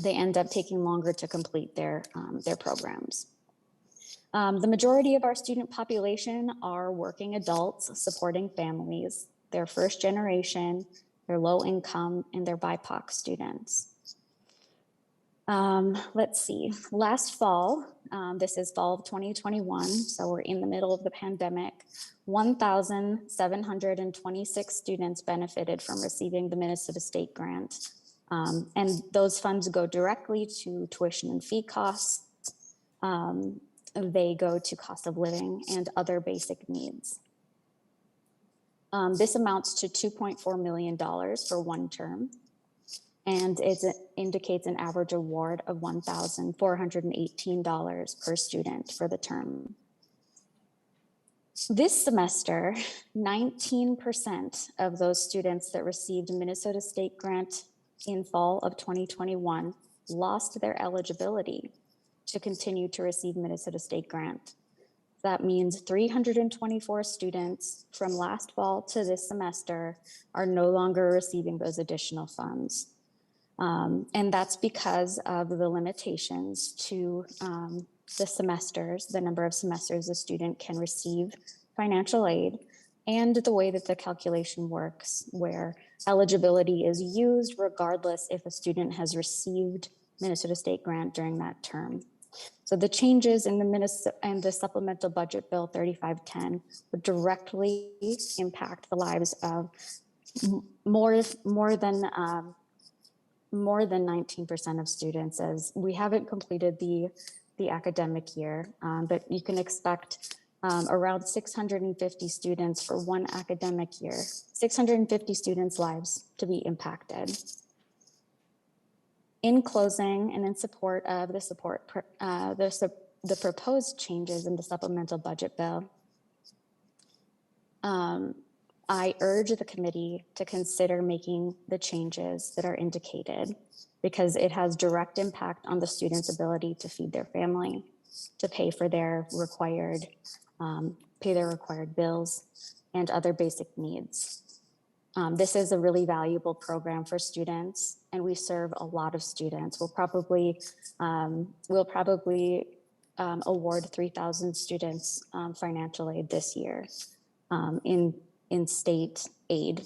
S16: end up taking longer to complete their programs. The majority of our student population are working adults supporting families. They're first generation, they're low income, and they're BIPOC students. Let's see, last fall, this is fall of 2021, so we're in the middle of the pandemic, 1,726 students benefited from receiving the Minnesota State Grant. And those funds go directly to tuition and fee costs. They go to cost of living and other basic needs. This amounts to $2.4 million for one term. And it indicates an average award of $1,418 per student for the term. This semester, 19% of those students that received Minnesota State Grant in fall of 2021 lost their eligibility to continue to receive Minnesota State Grant. That means 324 students from last fall to this semester are no longer receiving those additional funds. And that's because of the limitations to the semesters, the number of semesters a student can receive financial aid, and the way that the calculation works, where eligibility is used regardless if a student has received Minnesota State Grant during that term. So the changes in the supplemental budget bill 3510 would directly impact the lives of more than 19% of students, as we haven't completed the academic year, but you can expect around 650 students for one academic year, 650 students' lives to be impacted. In closing, and in support of the proposed changes in the supplemental budget bill, I urge the committee to consider making the changes that are indicated, because it has direct impact on the student's ability to feed their family, to pay their required bills and other basic needs. This is a really valuable program for students, and we serve a lot of students. We'll probably award 3,000 students financial aid this year in state aid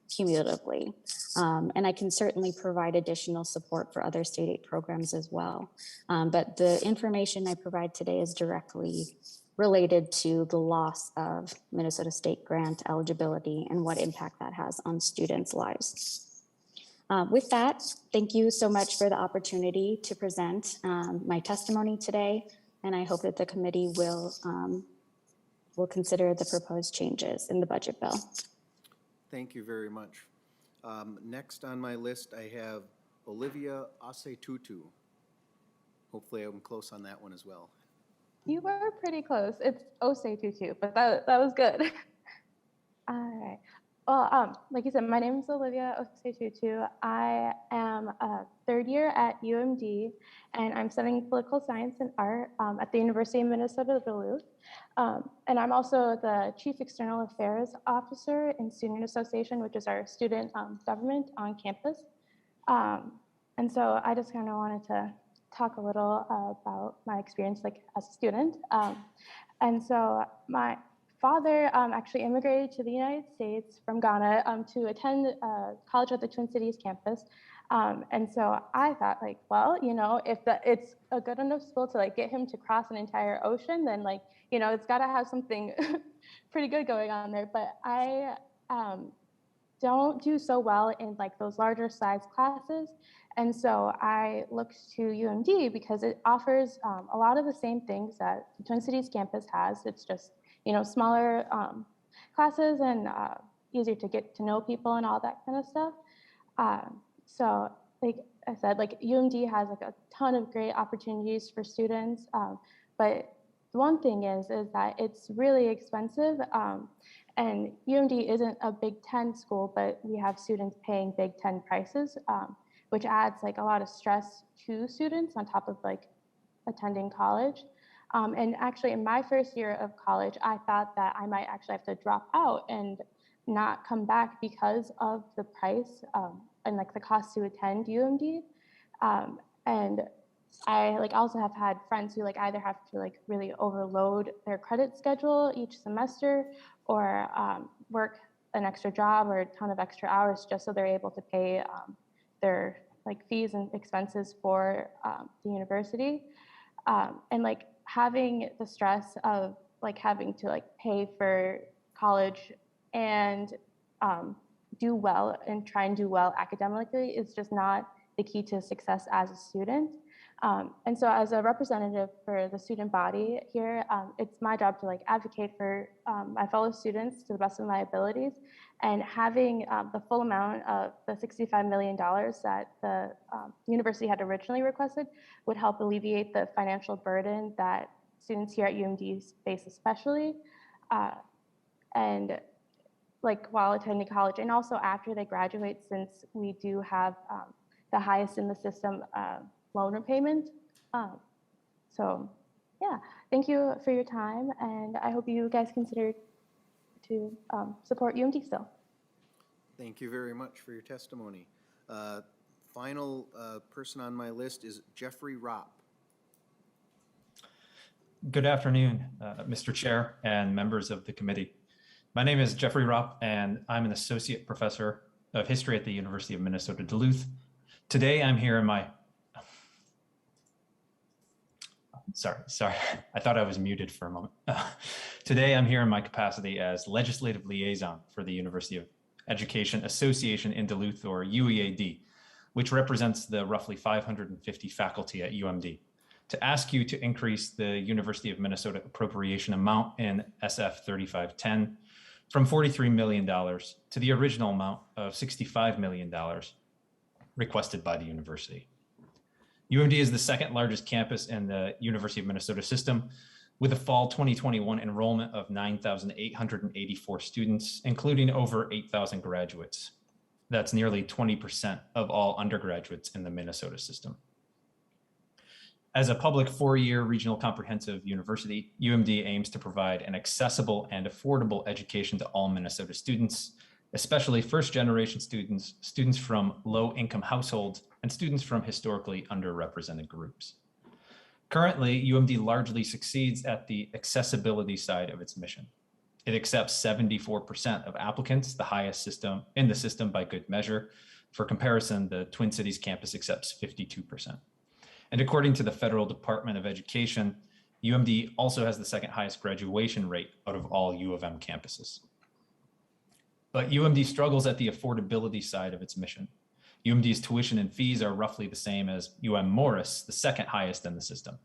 S16: cumulatively. And I can certainly provide additional support for other state aid programs as well. But the information I provide today is directly related to the loss of Minnesota State Grant eligibility and what impact that has on students' lives. With that, thank you so much for the opportunity to present my testimony today, and I hope that the committee will consider the proposed changes in the budget bill.
S1: Thank you very much. Next on my list, I have Olivia Obutu. Hopefully I'm close on that one as well.
S17: You were pretty close. It's Tutu, but that was good. All right. Well, like you said, my name is Olivia Tutu. I am a third year at UMD, and I'm studying political science and art at the University of Minnesota Duluth. And I'm also the Chief External Affairs Officer in Student Association, which is our student government on campus. And so I just kind of wanted to talk a little about my experience as a student. And so my father actually immigrated to the United States from Ghana to attend college at the Twin Cities campus. And so I thought well, if it's a good enough school to get him to cross an entire ocean, then it's got to have something pretty good going on there. But I don't do so well in those larger size classes. And so I looked to UMD because it offers a lot of the same things that the Twin Cities campus has. It's just, smaller classes and easier to get to know people and all that kind of stuff. So like I said, like UMD has like a ton of great opportunities for students, but the one thing is that it's really expensive, and UMD isn't a Big Ten school, but we have students paying Big Ten prices, which adds like a lot of stress to students on top of like attending college. And actually, in my first year of college, I thought that I might actually have to drop out and not come back because of the price and like the cost to attend UMD. And I like also have had friends who like either have to like really overload their credit schedule each semester, or work an extra job or a ton of extra hours just so they're able to pay their like fees and expenses for the university. And like having the stress of like having to like pay for college and do well and try and do well academically is just not the key to success as a student. And so as a representative for the student body here, it's my job to like advocate for my fellow students to the best of my abilities, and having the full amount of the $65 million that the university had originally requested would help alleviate the financial burden that students here at UMD face especially, and like while attending college and also after they graduate, since we do have the highest in the system loan repayment. So yeah, thank you for your time, and I hope you guys consider to support UMD still.
S1: Thank you very much for your testimony. Final person on my list is Jeffrey Ropp.
S18: Good afternoon, Mr. Chair and members of the committee. My name is Jeffrey Ropp, and I'm an associate professor of history at the University of Minnesota Duluth. Today, I'm here in my Sorry, I thought I was muted for a moment. Today, I'm here in my capacity as legislative liaison for the University of Education Association in Duluth, or UEAD, which represents the roughly 550 faculty at UMD, to ask you to increase the University of Minnesota appropriation amount in SF 3510 from $43 million to the original amount of $65 million requested by the university. UMD is the second largest campus in the University of Minnesota system, with a fall 2021 enrollment of 9,884 students, including over 8,000 graduates. That's nearly 20% of all undergraduates in the Minnesota system. As a public four-year regional comprehensive university, UMD aims to provide an accessible and affordable education to all Minnesota students, especially first-generation students, students from low-income households, and students from historically underrepresented groups. Currently, UMD largely succeeds at the accessibility side of its mission. It accepts 74% of applicants, the highest system in the system by good measure. For comparison, the Twin Cities campus accepts 52%. And according to the Federal Department of Education, UMD also has the second highest graduation rate out of all U of M campuses. But UMD struggles at the affordability side of its mission. UMD's tuition and fees are roughly the same as UM Morris, the second highest in the system.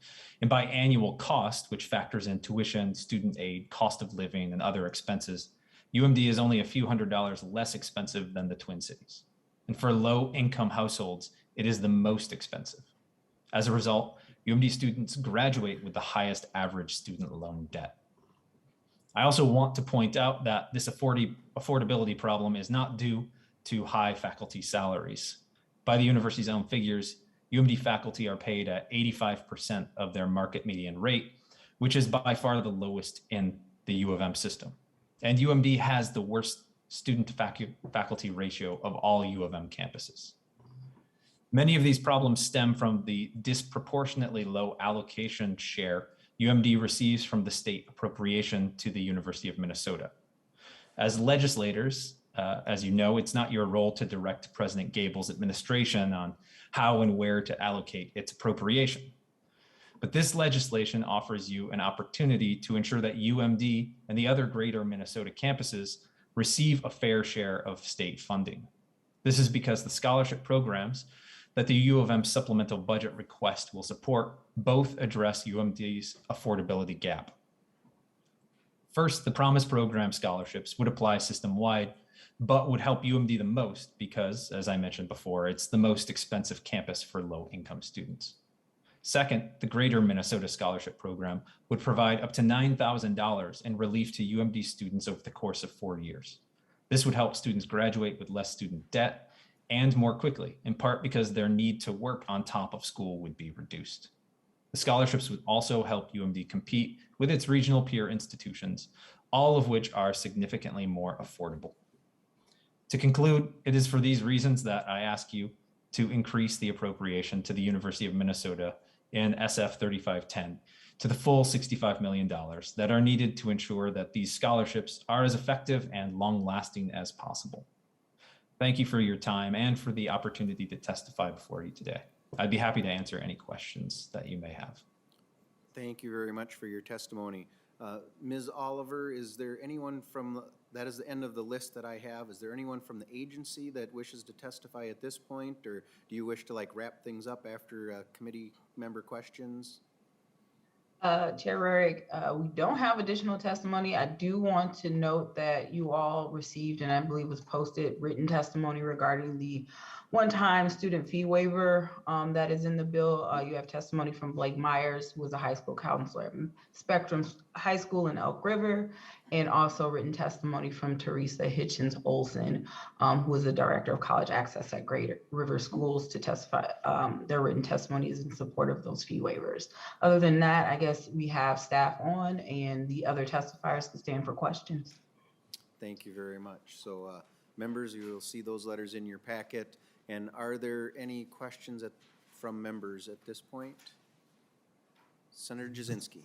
S18: And by annual cost, which factors in tuition, student aid, cost of living, and other expenses, UMD is only a few $100s less expensive than the Twin Cities. And for low-income households, it is the most expensive. As a result, UMD students graduate with the highest average student loan debt. I also want to point out that this affordability problem is not due to high faculty salaries. By the university's own figures, UMD faculty are paid at 85% of their market median rate, which is by far the lowest in the U of M system. And UMD has the worst student to faculty ratio of all U of M campuses. Many of these problems stem from the disproportionately low allocation share UMD receives from the state appropriation to the University of Minnesota. As legislators, as you know, it's not your role to direct President Gable's administration on how and where to allocate its appropriation. But this legislation offers you an opportunity to ensure that UMD and the other greater Minnesota campuses receive a fair share of state funding. This is because the scholarship programs that the U of M supplemental budget request will support both address UMD's affordability gap. First, the Promise Program scholarships would apply system-wide, but would help UMD the most because, as I mentioned before, it's the most expensive campus for low-income students. Second, the Greater Minnesota Scholarship Program would provide up to $9,000 in relief to UMD students over the course of 4 years. This would help students graduate with less student debt and more quickly, in part because their need to work on top of school would be reduced. The scholarships would also help UMD compete with its regional peer institutions, all of which are significantly more affordable. To conclude, it is for these reasons that I ask you to increase the appropriation to the University of Minnesota in SF 3510 to the full $65 million that are needed to ensure that these scholarships are as effective and long-lasting as possible. Thank you for your time and for the opportunity to testify before you today. I'd be happy to answer any questions that you may have.
S1: Thank you very much for your testimony. Ms. Oliver, is there anyone from, that is the end of the list that I have. Is there anyone from the agency that wishes to testify at this point, or do you wish to wrap things up after committee member questions?
S14: Chair Rarick, we don't have additional testimony. I do want to note that you all received, and I believe was posted, written testimony regarding the one-time student fee waiver that is in the bill. You have testimony from Blake Myers, who was a high school counselor at Spectrum High School in Elk River, and also written testimony from Teresa Hitchens Olson, who is the director of college access at Great River Schools, to testify. Their written testimony is in support of those fee waivers. Other than that, I guess we have staff on, and the other testifiers can stand for questions.
S1: Thank you very much. So members, you will see those letters in your packet. And are there any questions from members at this point? Senator Jasinski.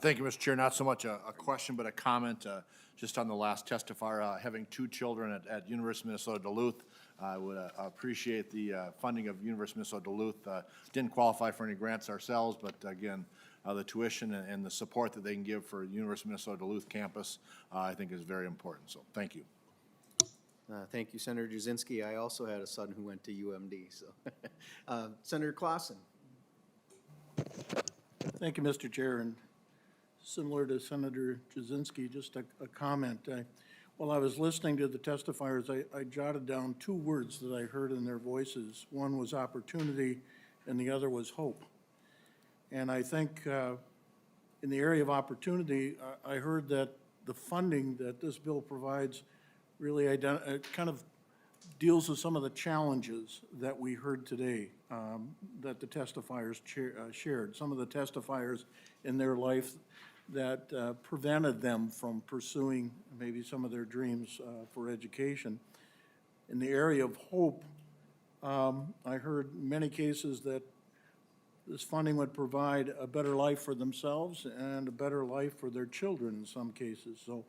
S5: Thank you, Mr. Chair. Not so much a question, but a comment just on the last testifier. Having 2 children at University of Minnesota Duluth, I would appreciate the funding of University of Minnesota Duluth. Didn't qualify for any grants ourselves, but again, the tuition and the support that they can give for University of Minnesota Duluth campus, I think is very important. So thank you.
S1: Thank you, Senator Jasinski. I also had a son who went to UMD. So, Senator Clausen.
S4: Thank you, Mr. Chair. And similar to Senator Jasinski, just a comment. While I was listening to the testifiers, I jotted down 2 words that I heard in their voices. One was opportunity, and the other was hope. And I think in the area of opportunity, I heard that the funding that this bill provides really kind of deals with some of the challenges that we heard today that the testifiers shared. Some of the testifiers in their life that prevented them from pursuing maybe some of their dreams for education. In the area of hope, I heard in many cases that this funding would provide a better life for themselves and a better life for their children in some cases. So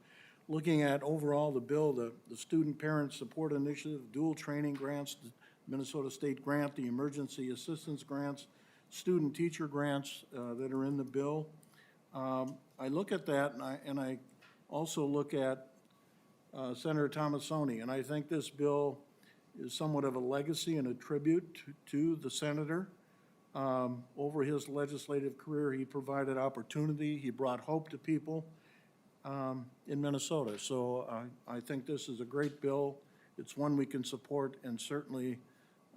S4: looking at overall the bill, the Student Parent Support Initiative, dual training grants, the Minnesota State Grant, the emergency assistance grants, student teacher grants that are in the bill. I look at that and I also look at Senator Tomassoni, and I think this bill is somewhat of a legacy and a tribute to the senator. Over his legislative career, he provided opportunity, he brought hope to people in Minnesota. So I think this is a great bill. It's one we can support and certainly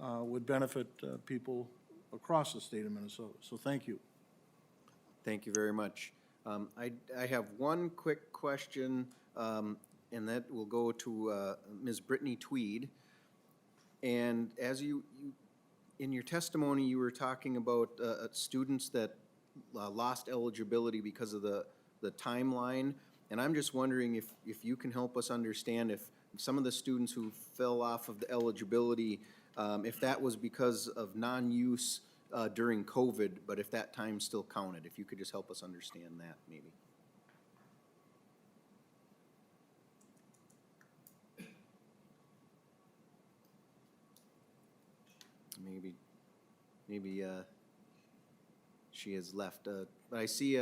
S4: would benefit people across the state of Minnesota. So thank you.
S1: Thank you very much. I have one quick question, and that will go to Ms. Brittany Tweed. And as you in your testimony, you were talking about students that lost eligibility because of the timeline. And I'm just wondering if you can help us understand if some of the students who fell off of the eligibility, if that was because of non-use during COVID, but if that time still counted, if you could just help us understand that maybe. Maybe she has left, but I see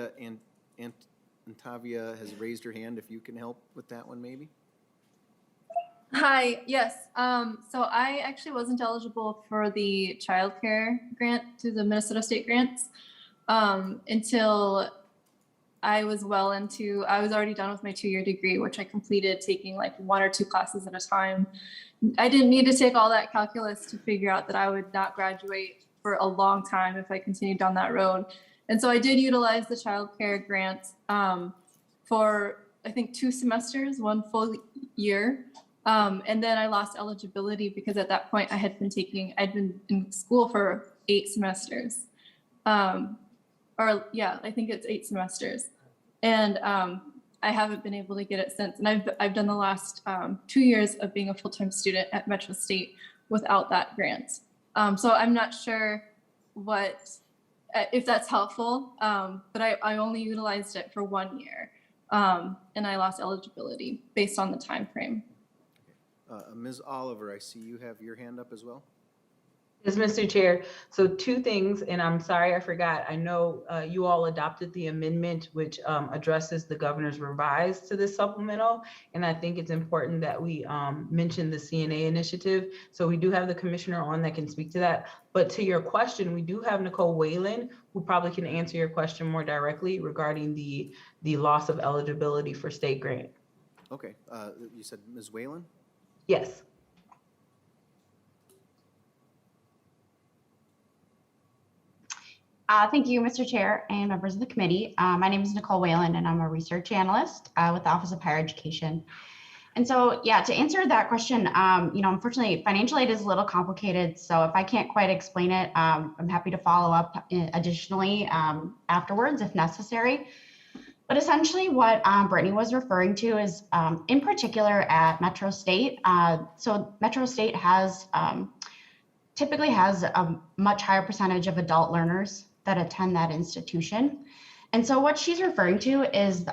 S1: Antavia has raised her hand. If you can help with that one, maybe.
S10: Hi, yes. So I actually wasn't eligible for the childcare grant through the Minnesota State grants until I was already done with my 2-year degree, which I completed taking like 1 or 2 classes at a time. I didn't need to take all that calculus to figure out that I would not graduate for a long time if I continued down that road. And so I did utilize the child care grant for, I think, 2 semesters, 1 full year. And then I lost eligibility because at that point I'd been in school for 8 semesters. I think it's 8 semesters. And I haven't been able to get it since. And I've done the last 2 years of being a full-time student at Metro State without that grant. So I'm not sure if that's helpful, but I only utilized it for 1 year. And I lost eligibility based on the time frame.
S1: Ms. Oliver, I see you have your hand up as well.
S14: Yes, Mr. Chair. So 2 things, and I'm sorry I forgot. I know you all adopted the amendment which addresses the governor's revised to this supplemental, and I think it's important that we mention the CNA initiative. So we do have the commissioner on that can speak to that. But to your question, we do have Nicole Whalen, who probably can answer your question more directly regarding the loss of eligibility for state grant.
S1: Okay, you said Ms. Whalen?
S14: Yes.
S19: Thank you, Mr. Chair and members of the committee. My name is Nicole Whalen, and I'm a research analyst with the Office of Higher Education. And so, yeah, to answer that question, unfortunately, financial aid is a little complicated. So if I can't quite explain it, I'm happy to follow up additionally afterwards if necessary. But essentially what Brittany was referring to is in particular at Metro State. So Metro State typically has a much higher percentage of adult learners that attend that institution. And so what she's referring to is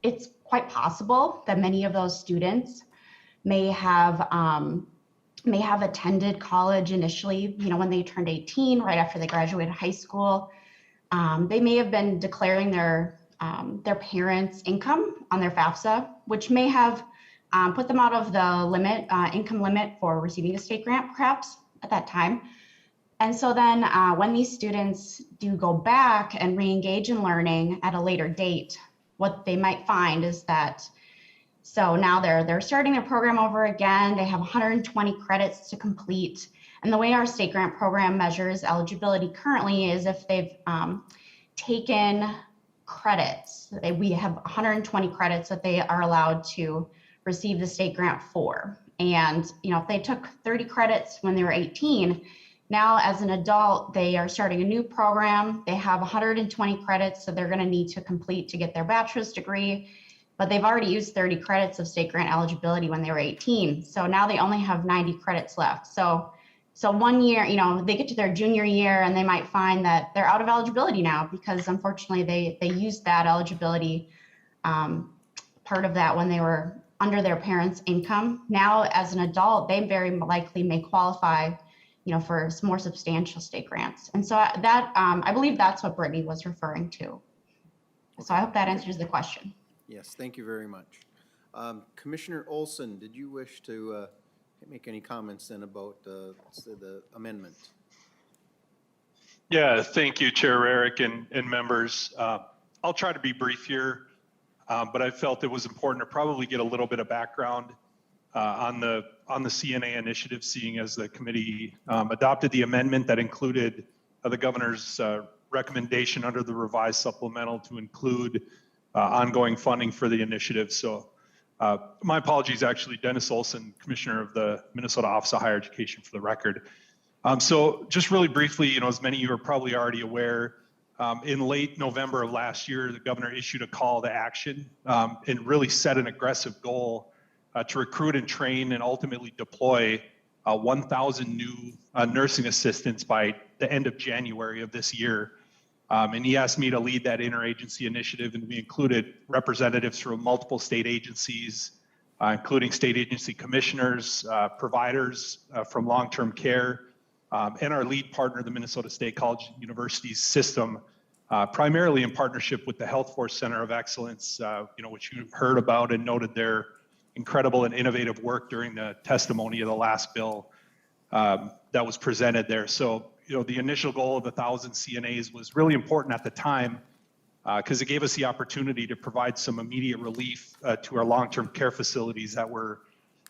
S19: it's quite possible that many of those students may have attended college initially, when they turned 18, right after they graduated high school. They may have been declaring their parents' income on their FAFSA, which may have put them out of the income limit for receiving a state grant, perhaps at that time. And so then when these students do go back and re-engage in learning at a later date, what they might find is that, so now they're starting their program over again. They have 120 credits to complete. And the way our state grant program measures eligibility currently is if they've taken credits. We have 120 credits that they are allowed to receive the state grant for. And if they took 30 credits when they were 18, now as an adult, they are starting a new program. They have 120 credits that they're going to need to complete to get their bachelor's degree, but they've already used 30 credits of state grant eligibility when they were 18. So now they only have 90 credits left. So 1 year, they get to their junior year and they might find that they're out of eligibility now because unfortunately they used that eligibility part of that when they were under their parents' income. Now as an adult, they very likely may qualify for more substantial state grants. And so that, I believe that's what Brittany was referring to. Okay. So I hope that answers the question.
S1: Yes, thank you very much. Commissioner Olson, did you wish to make any comments then about the amendment?
S20: Yeah, thank you, Chair Rarick and members. I'll try to be brief here, but I felt it was important to probably get a little bit of background on the CNA initiative, seeing as the committee adopted the amendment that included the governor's recommendation under the revised supplemental to include ongoing funding for the initiative. So my apologies, actually, Dennis Olson, Commissioner of the Minnesota Office of Higher Education, for the record. So just really briefly, as many of you are probably already aware, in late November of last year, the governor issued a call to action and really set an aggressive goal to recruit and train and ultimately deploy 1,000 new nursing assistants by the end of January of this year. And he asked me to lead that interagency initiative, and we included representatives from multiple state agencies, including state agency commissioners, providers from long-term care, and our lead partner, the Minnesota State College and University System, primarily in partnership with the Health Force Center of Excellence, which you heard about and noted their incredible and innovative work during the testimony of the last bill that was presented there. So, the initial goal of 1,000 CNAs was really important at the time because it gave us the opportunity to provide some immediate relief to our long-term care facilities that were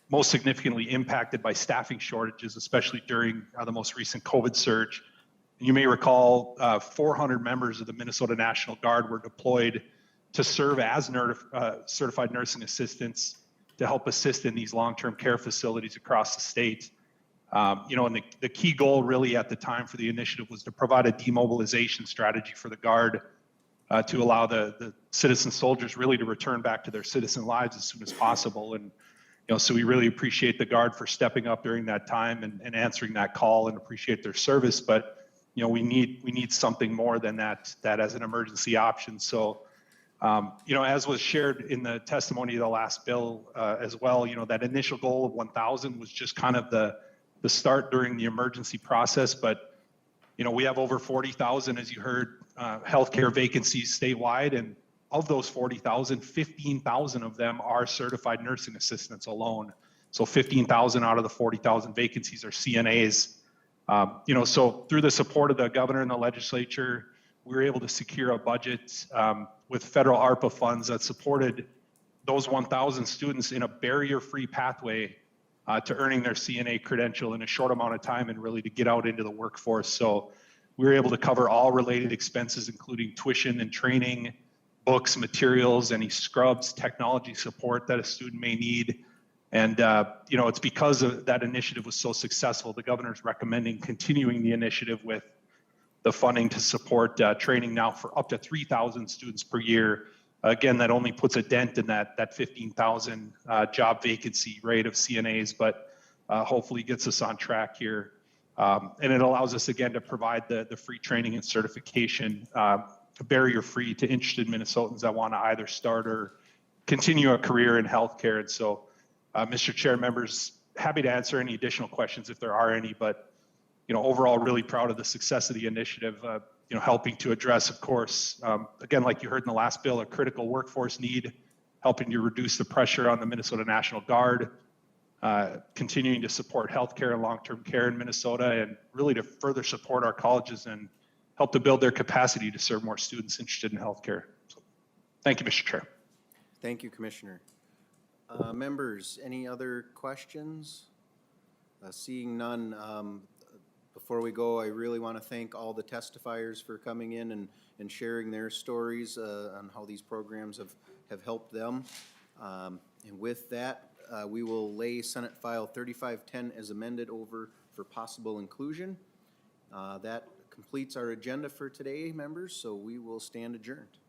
S20: most significantly impacted by staffing shortages, especially during the most recent COVID surge. You may recall 400 members of the Minnesota National Guard were deployed to serve as certified nursing assistants to help assist in these long-term care facilities across the state. And the key goal really at the time for the initiative was to provide a demobilization strategy for the Guard to allow the citizen soldiers really to return back to their citizen lives as soon as possible. And so we really appreciate the Guard for stepping up during that time and answering that call and appreciate their service. But we need something more than that as an emergency option. So as was shared in the testimony of the last bill as well, that initial goal of 1,000 was just kind of the start during the emergency process. But we have over 40,000, as you heard, healthcare vacancies statewide, and of those 40,000, 15,000 of them are certified nursing assistants alone. So 15,000 out of the 40,000 vacancies are CNAs. So through the support of the governor and the legislature, we were able to secure a budget with federal ARPA funds that supported those 1,000 students in a barrier-free pathway to earning their CNA credential in a short amount of time and really to get out into the workforce. So we were able to cover all related expenses, including tuition and training, books, materials, any scrubs, technology support that a student may need. And, it's because of that initiative was so successful, the governor's recommending continuing the initiative with the funding to support training now for up to 3,000 students per year. Again, that only puts a dent in that 15,000 job vacancy rate of CNAs, but hopefully gets us on track here. And it allows us, again, to provide the free training and certification barrier-free to interested Minnesotans that want to either start or continue a career in healthcare. And so, Mr. Chair, members, happy to answer any additional questions if there are any, but overall, really proud of the success of the initiative, helping to address, of course, again, like you heard in the last bill, a critical workforce need, helping to reduce the pressure on the Minnesota National Guard, continuing to support healthcare and long-term care in Minnesota, and really to further support our colleges and help to build their capacity to serve more students interested in healthcare. So, thank you, Mr. Chair.
S1: Thank you, Commissioner. Members, any other questions? Seeing none, before we go, I really want to thank all the testifiers for coming in and sharing their stories on how these programs have helped them. And with that, we will lay Senate File 3510 as amended over for possible inclusion. That completes our agenda for today, members, so we will stand adjourned.